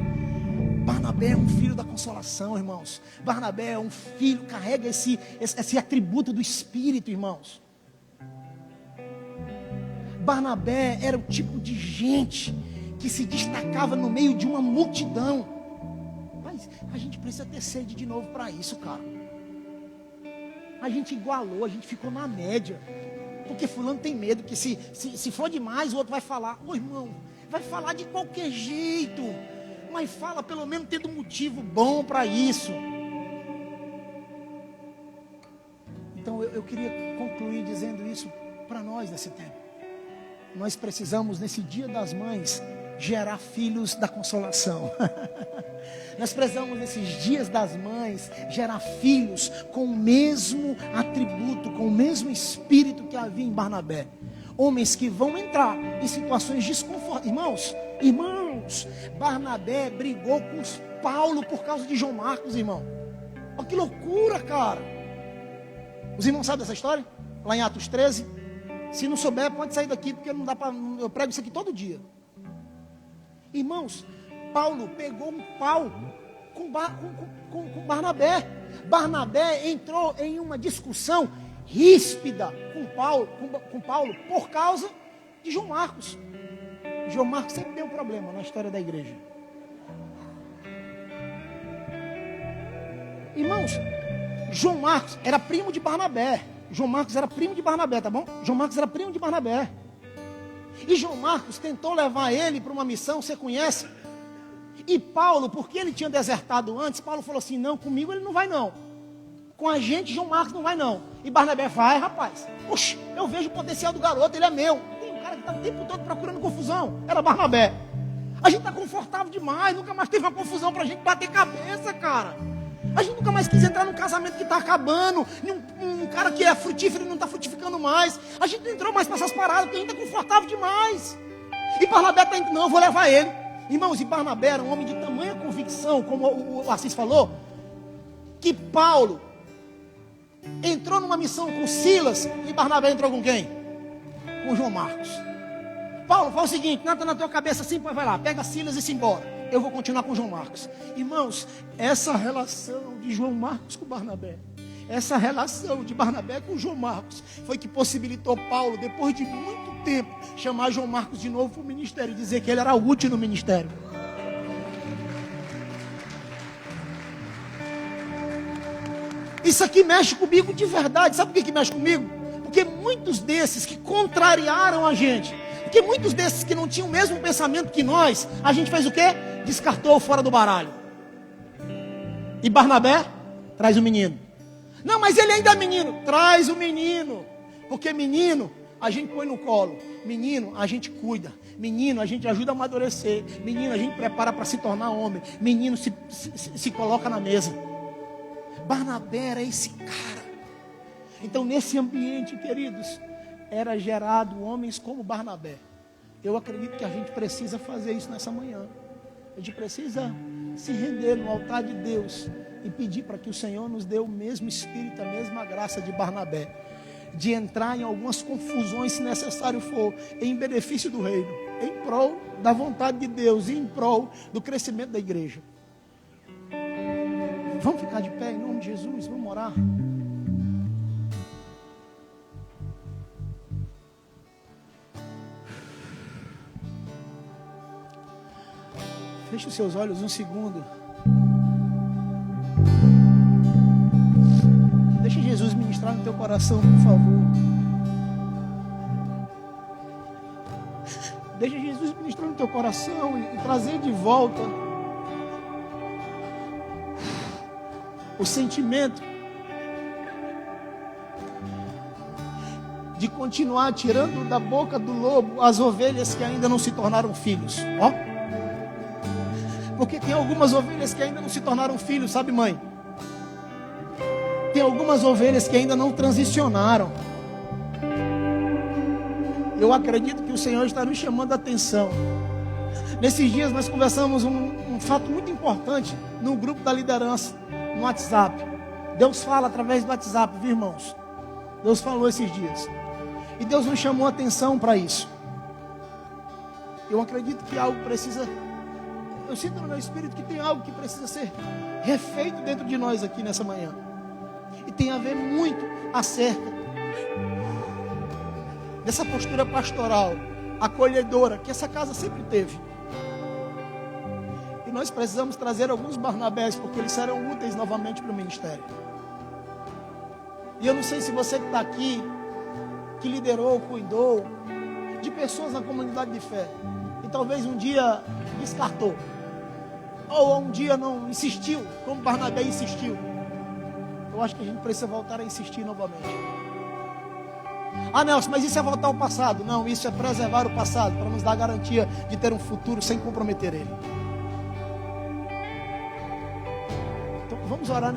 Barnabé é um filho da consolação, irmãos. Barnabé é um filho, carrega esse atributo do Espírito, irmãos. Barnabé era o tipo de gente que se destacava no meio de uma multidão. Mas a gente precisa ter sede de novo para isso, cara. A gente igualou, a gente ficou na média. Porque fulano tem medo que se for demais, o outro vai falar. Ô irmão, vai falar de qualquer jeito. Mas fala pelo menos tendo um motivo bom para isso. Então eu queria concluir dizendo isso para nós nesse tempo. Nós precisamos, nesse Dia das Mães, gerar filhos da consolação. Nós precisamos, nesses dias das mães, gerar filhos com o mesmo atributo, com o mesmo espírito que havia em Barnabé. Homens que vão entrar em situações desconfortáveis. Irmãos, Barnabé brigou com Paulo por causa de João Marcos, irmão. Olha que loucura, cara. Os irmãos sabem dessa história? Lá em Atos 13. Se não souber, pode sair daqui, porque não dá para. Eu prego isso aqui todo dia. Irmãos, Paulo pegou um pau com Barnabé. Barnabé entrou em uma discussão ríspida com Paulo por causa de João Marcos. João Marcos sempre deu problema na história da igreja. Irmãos, João Marcos era primo de Barnabé. João Marcos era primo de Barnabé, tá bom? João Marcos era primo de Barnabé. E João Marcos tentou levar ele para uma missão, você conhece? E Paulo, porque ele tinha desertado antes, Paulo falou assim, não, comigo ele não vai não. Com a gente, João Marcos não vai não. E Barnabé, vai rapaz. Oxe, eu vejo o potencial do garoto, ele é meu. Tem um cara que está o tempo todo procurando confusão. Era Barnabé. A gente está confortável demais, nunca mais teve uma confusão para a gente bater cabeça, cara. A gente nunca mais quis entrar num casamento que está acabando, num cara que é frutífero e não está frutificando mais. A gente não entrou mais para essas paradas, porque a gente está confortável demais. E Barnabé está indo, não, eu vou levar ele. Irmãos, e Barnabé era um homem de tamanha convicção, como o Assis falou, que Paulo entrou numa missão com Silas e Barnabé entrou com quem? Com João Marcos. Paulo, fala o seguinte, nada na tua cabeça assim, vai lá, pega Silas e se embora. Eu vou continuar com João Marcos. Irmãos, essa relação de João Marcos com Barnabé, essa relação de Barnabé com João Marcos, foi que possibilitou Paulo, depois de muito tempo, chamar João Marcos de novo para o ministério e dizer que ele era útil no ministério. Isso aqui mexe comigo de verdade. Sabe por que mexe comigo? Porque muitos desses que contrariaram a gente, porque muitos desses que não tinham o mesmo pensamento que nós, a gente fez o quê? Descartou fora do baralho. E Barnabé traz o menino. Não, mas ele ainda é menino. Traz o menino. Porque menino a gente põe no colo. Menino a gente cuida. Menino a gente ajuda a amadurecer. Menino a gente prepara para se tornar homem. Menino se coloca na mesa. Barnabé era esse cara. Então nesse ambiente, queridos, era gerado homens como Barnabé. Eu acredito que a gente precisa fazer isso nessa manhã. A gente precisa se render no altar de Deus e pedir para que o Senhor nos dê o mesmo espírito, a mesma graça de Barnabé, de entrar em algumas confusões, se necessário for, em benefício do reino, em prol da vontade de Deus e em prol do crescimento da igreja. Vamos ficar de pé em nome de Jesus, vamos orar. Feche os seus olhos um segundo. Deixa Jesus ministrar no teu coração, por favor. Deixa Jesus ministrar no teu coração e trazer de volta o sentimento de continuar tirando da boca do lobo as ovelhas que ainda não se tornaram filhos. Ó. Porque tem algumas ovelhas que ainda não se tornaram filhos, sabe, mãe? Tem algumas ovelhas que ainda não transicionaram. Eu acredito que o Senhor está nos chamando a atenção. Nesses dias nós conversamos um fato muito importante no grupo da liderança, no WhatsApp. Deus fala através do WhatsApp, viu, irmãos? Deus falou esses dias. E Deus nos chamou a atenção para isso. Eu acredito que algo precisa... Eu sinto no meu espírito que tem algo que precisa ser refeito dentro de nós aqui nessa manhã. E tem a ver muito acerca dessa postura pastoral, acolhedora, que essa casa sempre teve. E nós precisamos trazer alguns Barnabés, porque eles serão úteis novamente para o ministério. E eu não sei se você que está aqui, que liderou, cuidou de pessoas na comunidade de fé, e talvez um dia descartou, ou um dia não insistiu, como Barnabé insistiu. Eu acho que a gente precisa voltar a insistir novamente. Ah, Nelson, mas isso é voltar ao passado. Não, isso é preservar o passado, para nos dar a garantia de ter um futuro sem comprometer ele. Então vamos orar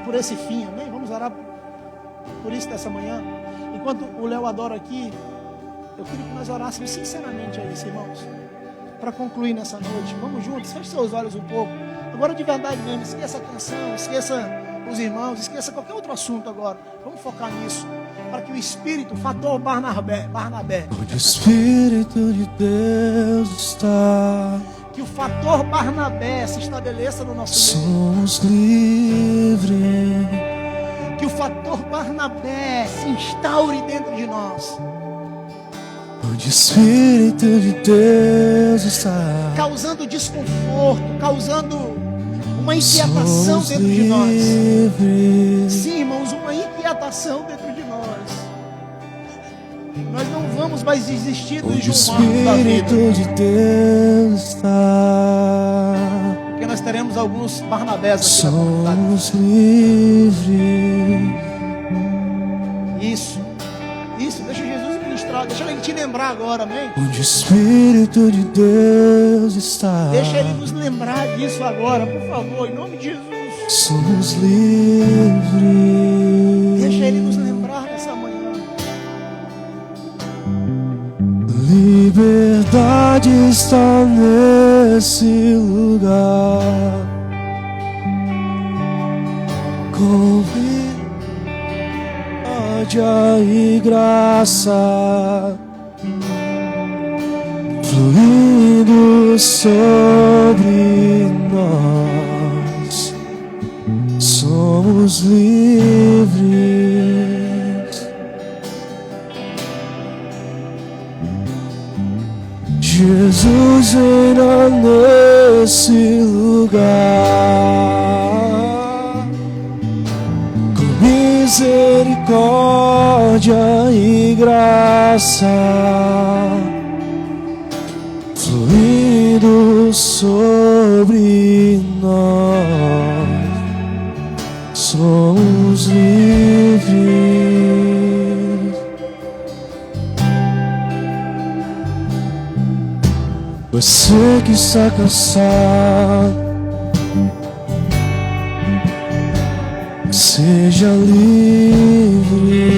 por esse fim, amém? Vamos orar por isso dessa manhã. Enquanto o Léo adora aqui, eu queria que nós orássemos sinceramente a isso, irmãos. Para concluir nessa noite, vamos juntos, feche seus olhos um pouco. Agora de verdade mesmo, esqueça a canção, esqueça os irmãos, esqueça qualquer outro assunto agora. Vamos focar nisso, para que o Espírito, o fator Barnabé, onde o Espírito de Deus está, que o fator Barnabé se estabeleça no nosso meio. somos livres. Que o fator Barnabé se instaure dentro de nós, Onde o Espírito de Deus está, causando desconforto, causando uma inquietação somos dentro de nós. livres. Sim, irmãos, uma inquietação dentro de nós. Nós não vamos mais desistir do Onde o João Marcos da vida, Espírito de Deus está, porque nós teremos alguns Barnabés aqui na comunidade. somos livres. Isso, deixa Jesus ministrar, deixa ele te lembrar agora, amém? Onde o Espírito de Deus está, Deixa ele nos lembrar disso agora, por favor, em nome de Jesus. somos livres. Deixa ele nos lembrar nessa manhã. Liberdade está nesse lugar. Com misericórdia e graça fluindo sobre nós, somos livres. Jesus reina nesse lugar, com misericórdia e graça fluindo sobre nós, somos livres. Você que está cansado, seja livre.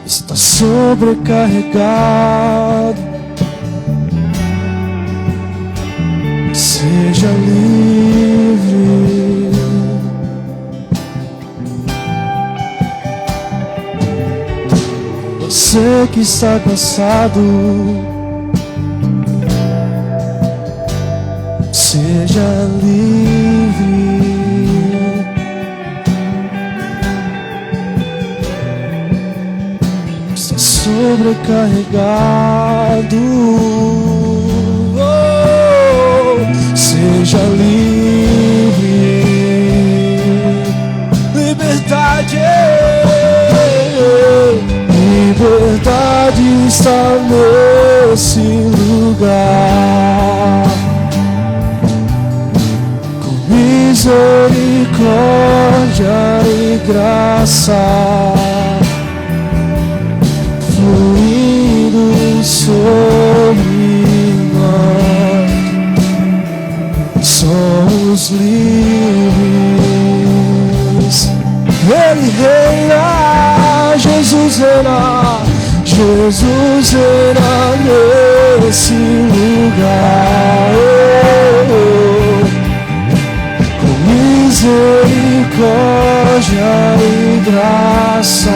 Está sobrecarregado, seja livre. Você que está cansado, seja livre. Está sobrecarregado, seja livre. Liberdade, liberdade está nesse lugar, com misericórdia e graça fluindo sobre nós, somos livres. Ele reina, Jesus reina, Jesus reina nesse lugar, com misericórdia e graça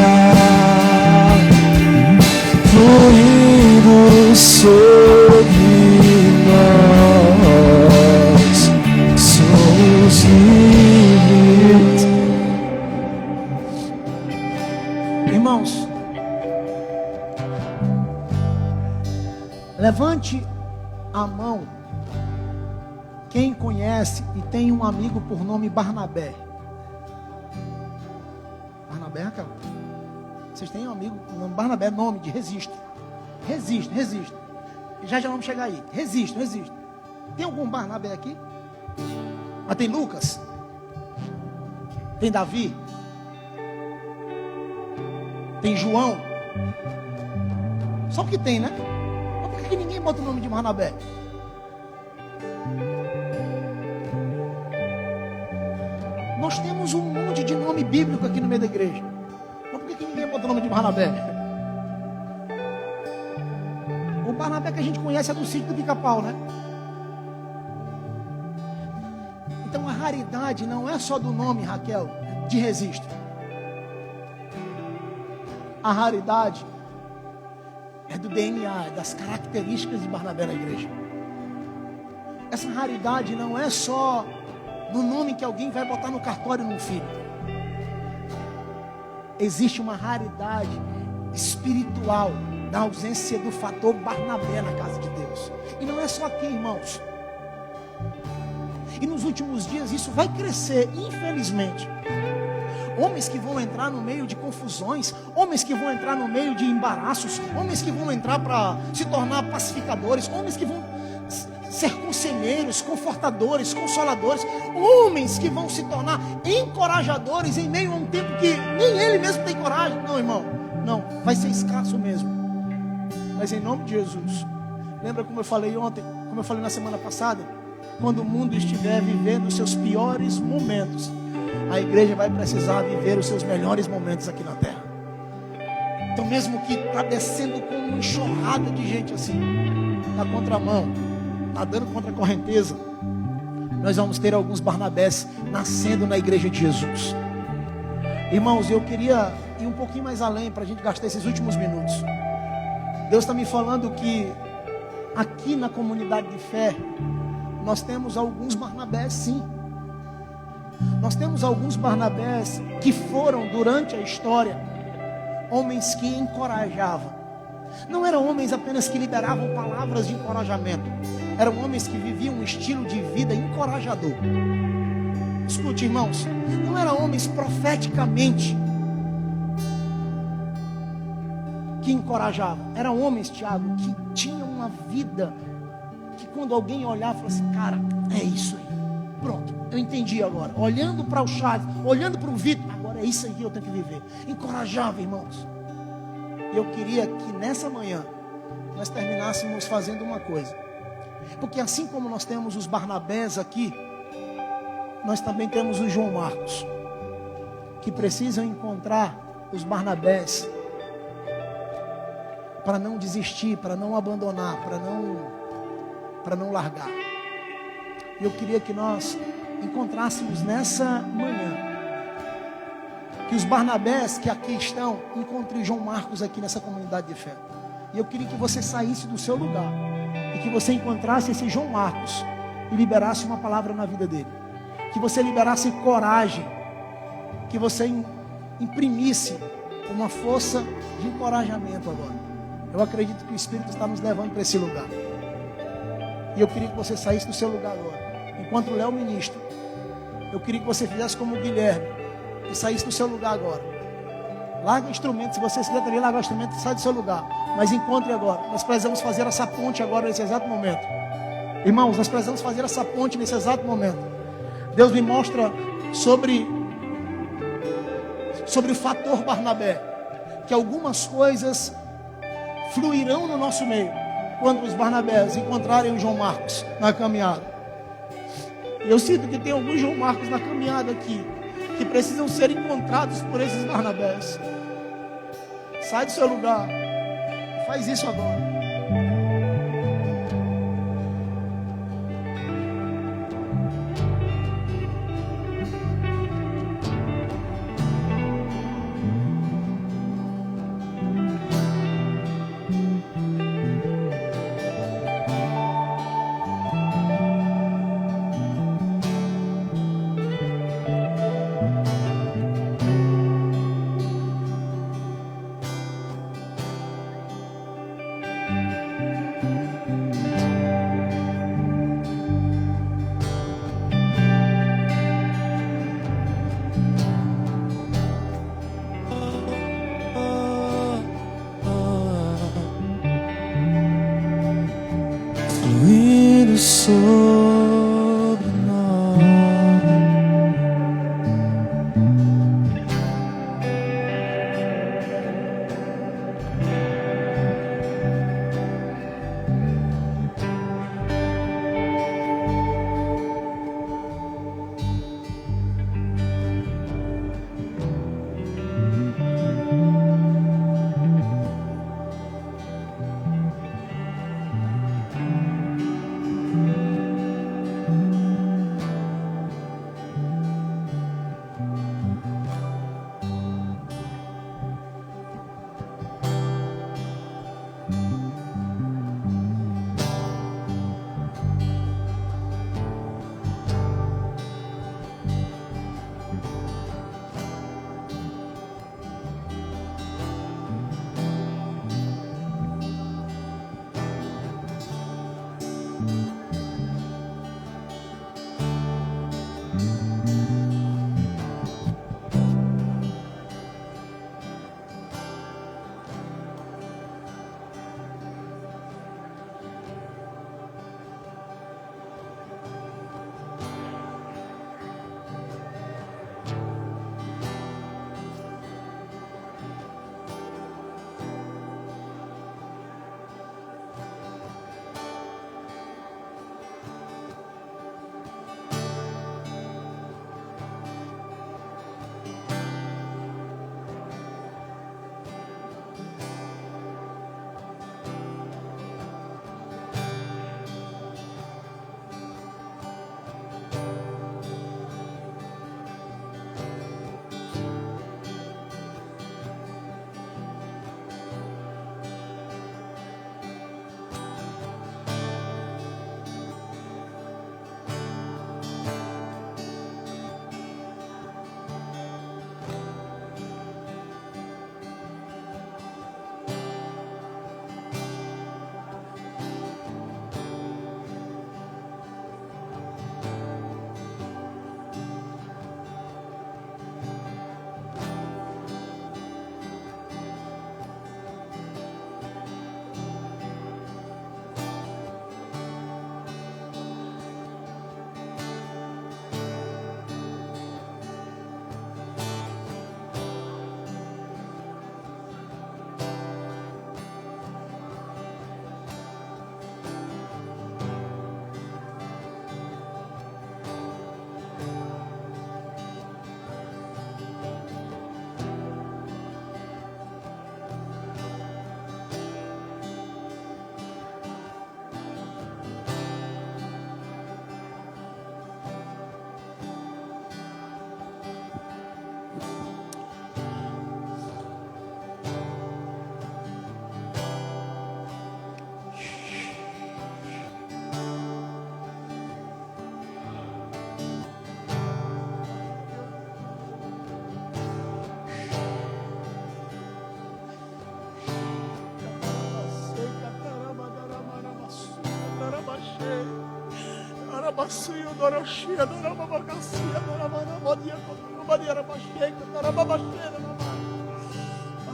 fluindo sobre nós, somos livres. Irmãos, levante a mão quem conhece e tem um amigo por nome Barnabé. Barnabé, Raquel? Vocês têm um amigo por nome Barnabé, nome de resisto. Resisto. Já vamos chegar aí. Resisto. Tem algum Barnabé aqui? Ah, tem Lucas? Tem Davi? Tem João? Só o que tem, né? Mas por que ninguém bota o nome de Barnabé? Nós temos um monte de nome bíblico aqui no meio da igreja. Mas por que ninguém bota o nome de Barnabé? O Barnabé que a gente conhece é do sítio do Pica-Pau, né? Então a raridade não é só do nome, Raquel, de registro. A raridade é do DNA, das características de Barnabé na igreja. Essa raridade não é só no nome que alguém vai botar no cartório num filho. Existe uma raridade espiritual na ausência do fator Barnabé na casa de Deus. E não é só aqui, irmãos. E nos últimos dias isso vai crescer, infelizmente. Homens que vão entrar no meio de confusões, homens que vão entrar no meio de embaraços, homens que vão entrar para se tornar pacificadores, homens que vão ser conselheiros, confortadores, consoladores, homens que vão se tornar encorajadores em meio a um tempo que nem ele mesmo tem coragem. Não, irmão, não, vai ser escasso mesmo. Mas em nome de Jesus, lembra como eu falei ontem, como eu falei na semana passada? Quando o mundo estiver vivendo os seus piores momentos, a igreja vai precisar viver os seus melhores momentos aqui na terra. Então mesmo que está descendo com uma enxurrada de gente assim, na contramão, nadando contra a correnteza, nós vamos ter alguns Barnabés nascendo na igreja de Jesus. Irmãos, eu queria ir um pouquinho mais além para a gente gastar esses últimos minutos. Deus está me falando que aqui na comunidade de fé nós temos alguns Barnabés, sim. Nós temos alguns Barnabés que foram durante a história homens que encorajavam. Não eram homens apenas que liberavam palavras de encorajamento. Eram homens que viviam um estilo de vida encorajador. Escute, irmãos, não eram homens profeticamente que encorajavam. Eram homens, Tiago, que tinham uma vida que quando alguém olhar, fala assim, cara, é isso aí. Pronto, eu entendi agora. Olhando para o Chaves, olhando para o Vitor, agora é isso aí que eu tenho que viver. Encorajava, irmãos. E eu queria que nessa manhã nós terminássemos fazendo uma coisa. Porque assim como nós temos os Barnabés aqui, nós também temos os João Marcos, que precisam encontrar os Barnabés para não desistir, para não abandonar, para não largar. E eu queria que nós encontrássemos nessa manhã, que os Barnabés que aqui estão, encontrem João Marcos aqui nessa comunidade de fé. E eu queria que você saísse do seu lugar e que você encontrasse esse João Marcos e liberasse uma palavra na vida dele. Que você liberasse coragem, que você imprimisse uma força de encorajamento agora. Eu acredito que o Espírito está nos levando para esse lugar. E eu queria que você saísse do seu lugar agora. Enquanto o Léo ministra, eu queria que você fizesse como o Guilherme e saísse do seu lugar agora. Larga o instrumento, se você quiser também largar o instrumento, sai do seu lugar. Mas encontre agora. Nós precisamos fazer essa ponte agora, nesse exato momento. Irmãos, nós precisamos fazer essa ponte nesse exato momento. Deus me mostra sobre o fator Barnabé, que algumas coisas fluirão no nosso meio quando os Barnabés encontrarem o João Marcos na caminhada. E eu sinto que tem alguns João Marcos na caminhada aqui, que precisam ser encontrados por esses Barnabés. Sai do seu lugar, faz isso agora. Fluindo sobre nós,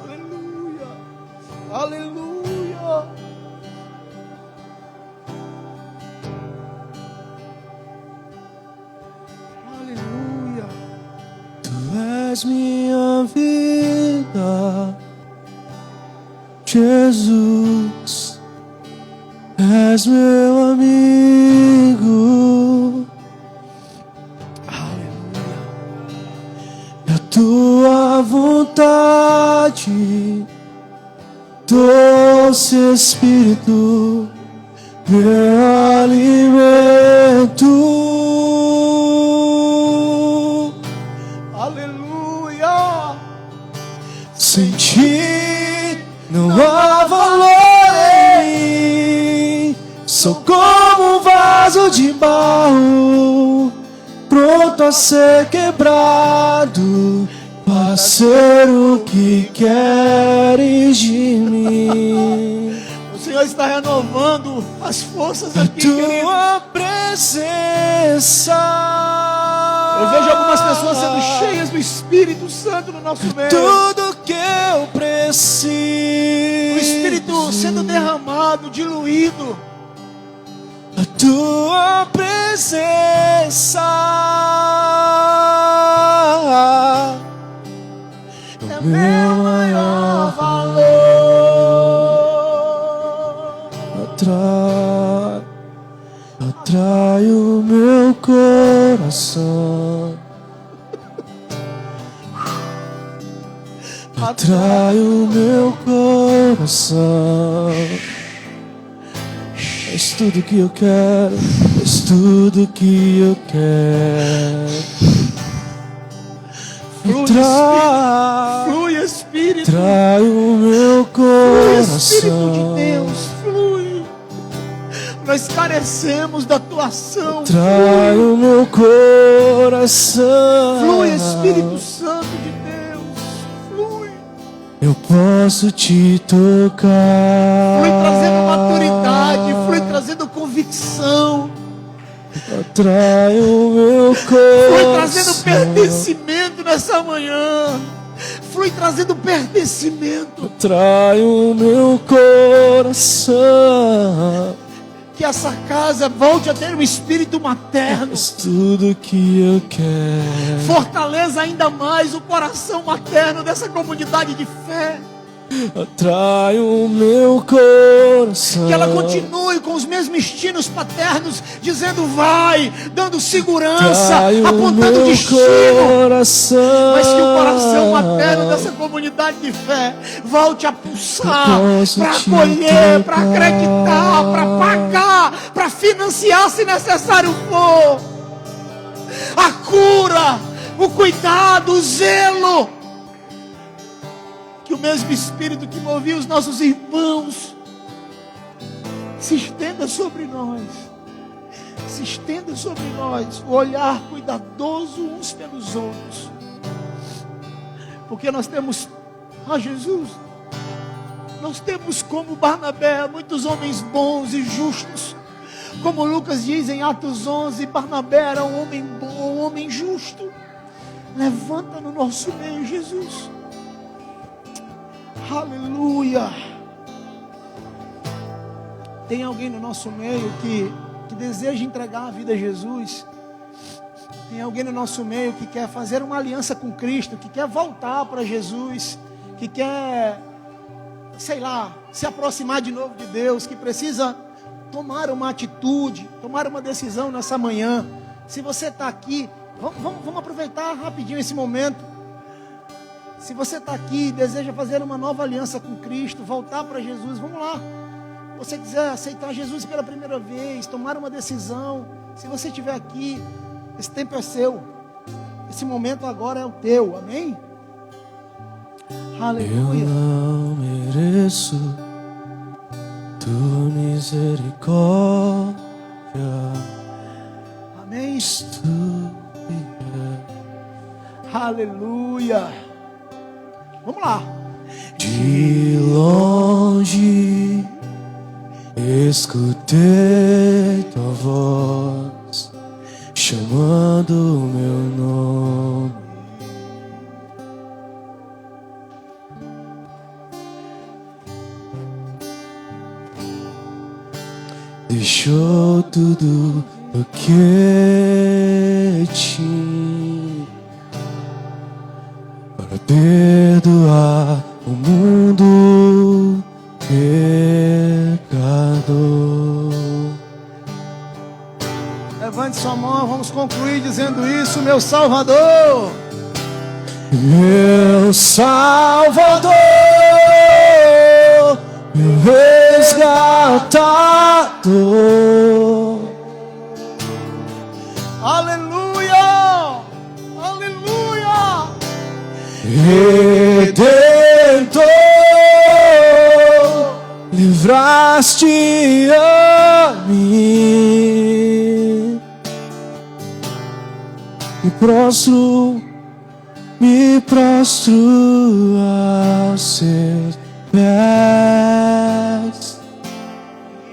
Aleluia. Aleluia. Aleluia. Tu és minha vida, Jesus, és meu amigo. Aleluia. E a tua vontade, doce Espírito, meu alimento. Aleluia. Sem ti não há valor em mim. Sou como um vaso de barro, pronto a ser quebrado, para ser o que queres de mim. O Senhor está renovando as forças A aqui, querido. tua presença. Eu vejo algumas pessoas sendo cheias do Espírito Santo no nosso meio. Tudo que eu preciso. O Espírito sendo derramado, diluído. A tua presença É meu maior valor. atrai o meu coração. Atrai o meu coração. És tudo que eu quero, és tudo que eu quero. Flui, Espírito. Trai o meu Flui, Espírito coração. de Deus. Flui. Nós carecemos da tua ação. Trai o meu coração. Flui, Espírito Santo de Deus. Flui. Eu posso te tocar. Flui trazendo maturidade. Flui trazendo convicção. Atrai o meu coração. Flui trazendo pertencimento nessa manhã. Flui trazendo pertencimento. Atrai o meu coração. Que essa casa volte a ter um espírito materno. És tudo que eu quero. Fortaleça ainda mais o coração materno dessa comunidade de fé. Atrai o meu coração. Que ela continue com os mesmos destinos paternos, dizendo vai, dando segurança, Atrai o apontando meu destino. coração. Mas que o coração materno dessa comunidade de fé volte a pulsar, Eu posso para te acolher, para tocar. acreditar, para pagar, para financiar se necessário for. A cura, o cuidado, o zelo. Que o mesmo Espírito que movia os nossos irmãos se estenda sobre nós. Se estenda sobre nós. O olhar cuidadoso uns pelos outros. Porque nós temos, Jesus, nós temos como Barnabé muitos homens bons e justos. Como Lucas diz em Atos 11, Barnabé era um homem bom, um homem justo. Levanta no nosso meio, Jesus. Aleluia. Tem alguém no nosso meio que deseja entregar a vida a Jesus? Tem alguém no nosso meio que quer fazer uma aliança com Cristo, que quer voltar para Jesus, que quer, sei lá, se aproximar de novo de Deus, que precisa tomar uma atitude, tomar uma decisão nessa manhã? Se você está aqui, vamos aproveitar rapidinho esse momento. Se você está aqui e deseja fazer uma nova aliança com Cristo, voltar para Jesus, vamos lá. Se você quiser aceitar Jesus pela primeira vez, tomar uma decisão, se você estiver aqui, esse tempo é seu. Esse momento agora é o teu, amém? Eu Aleluia. não mereço tua misericórdia. Amém. Tu Aleluia. Vamos lá. de longe escutei tua voz chamando o meu nome. Deixou tudo o que tinha para perdoar o mundo pecador. Levante sua mão, vamos concluir dizendo isso. Meu Salvador, meu Salvador, meu resgatador. aleluia, aleluia, Redentor, livraste a mim. Me prostro aos seus pés.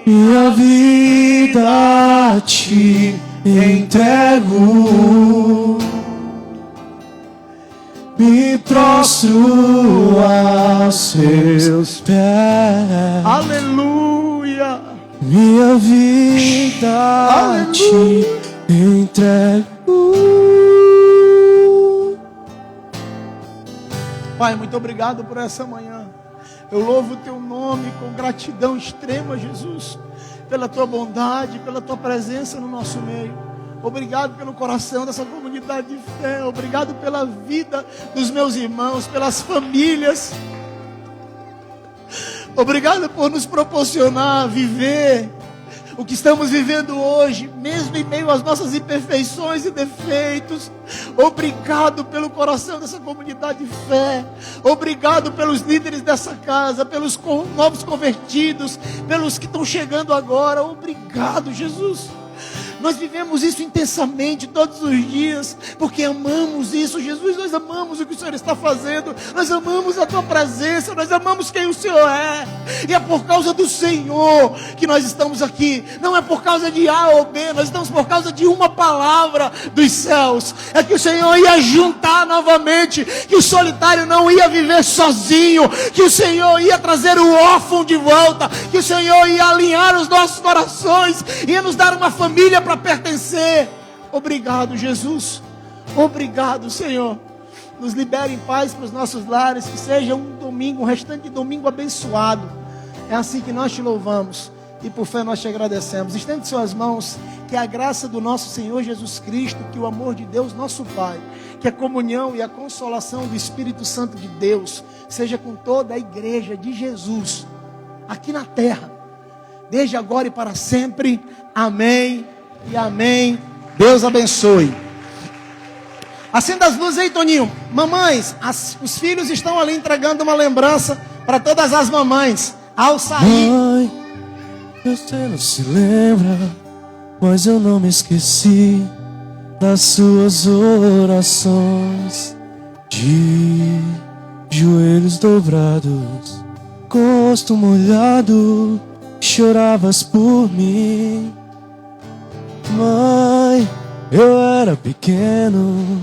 Minha vida a ti entrego. Me prostro aos seus pés. aleluia. Minha vida a ti entrego. Pai, muito obrigado por essa manhã. Eu louvo o teu nome com gratidão extrema, Jesus, pela tua bondade, pela tua presença no nosso meio. Obrigado pelo coração dessa comunidade de fé. Obrigado pela vida dos meus irmãos, pelas famílias. Obrigado por nos proporcionar viver o que estamos vivendo hoje, mesmo em meio às nossas imperfeições e defeitos. Obrigado pelo coração dessa comunidade de fé. Obrigado pelos líderes dessa casa, pelos novos convertidos, pelos que estão chegando agora. Obrigado, Jesus. Nós vivemos isso intensamente todos os dias, porque amamos isso, Jesus. Nós amamos o que o Senhor está fazendo, nós amamos a tua presença, nós amamos quem o Senhor é, e é por causa do Senhor que nós estamos aqui. Não é por causa de A ou B, nós estamos por causa de uma palavra dos céus. É que o Senhor ia juntar novamente, que o solitário não ia viver sozinho, que o Senhor ia trazer o órfão de volta, que o Senhor ia alinhar os nossos corações, ia nos dar uma família para pertencer. Obrigado, Jesus. Obrigado, Senhor. Nos libere em paz para os nossos lares. Que seja um domingo, um restante de domingo abençoado. É assim que nós te louvamos e por fé nós te agradecemos. Estende suas mãos. Que a graça do nosso Senhor Jesus Cristo, que o amor de Deus nosso Pai, que a comunhão e a consolação do Espírito Santo de Deus seja com toda a igreja de Jesus aqui na terra, desde agora e para sempre. Amém e amém. Deus abençoe. Acenda as luzes aí, Toninho. Mamães, os filhos estão ali entregando uma lembrança para todas as mamães ao sair. Mãe, você não se lembra, mas eu não me esqueci das suas orações, de joelhos dobrados, com o rosto molhado, choravas por mim. Mãe, eu era pequeno,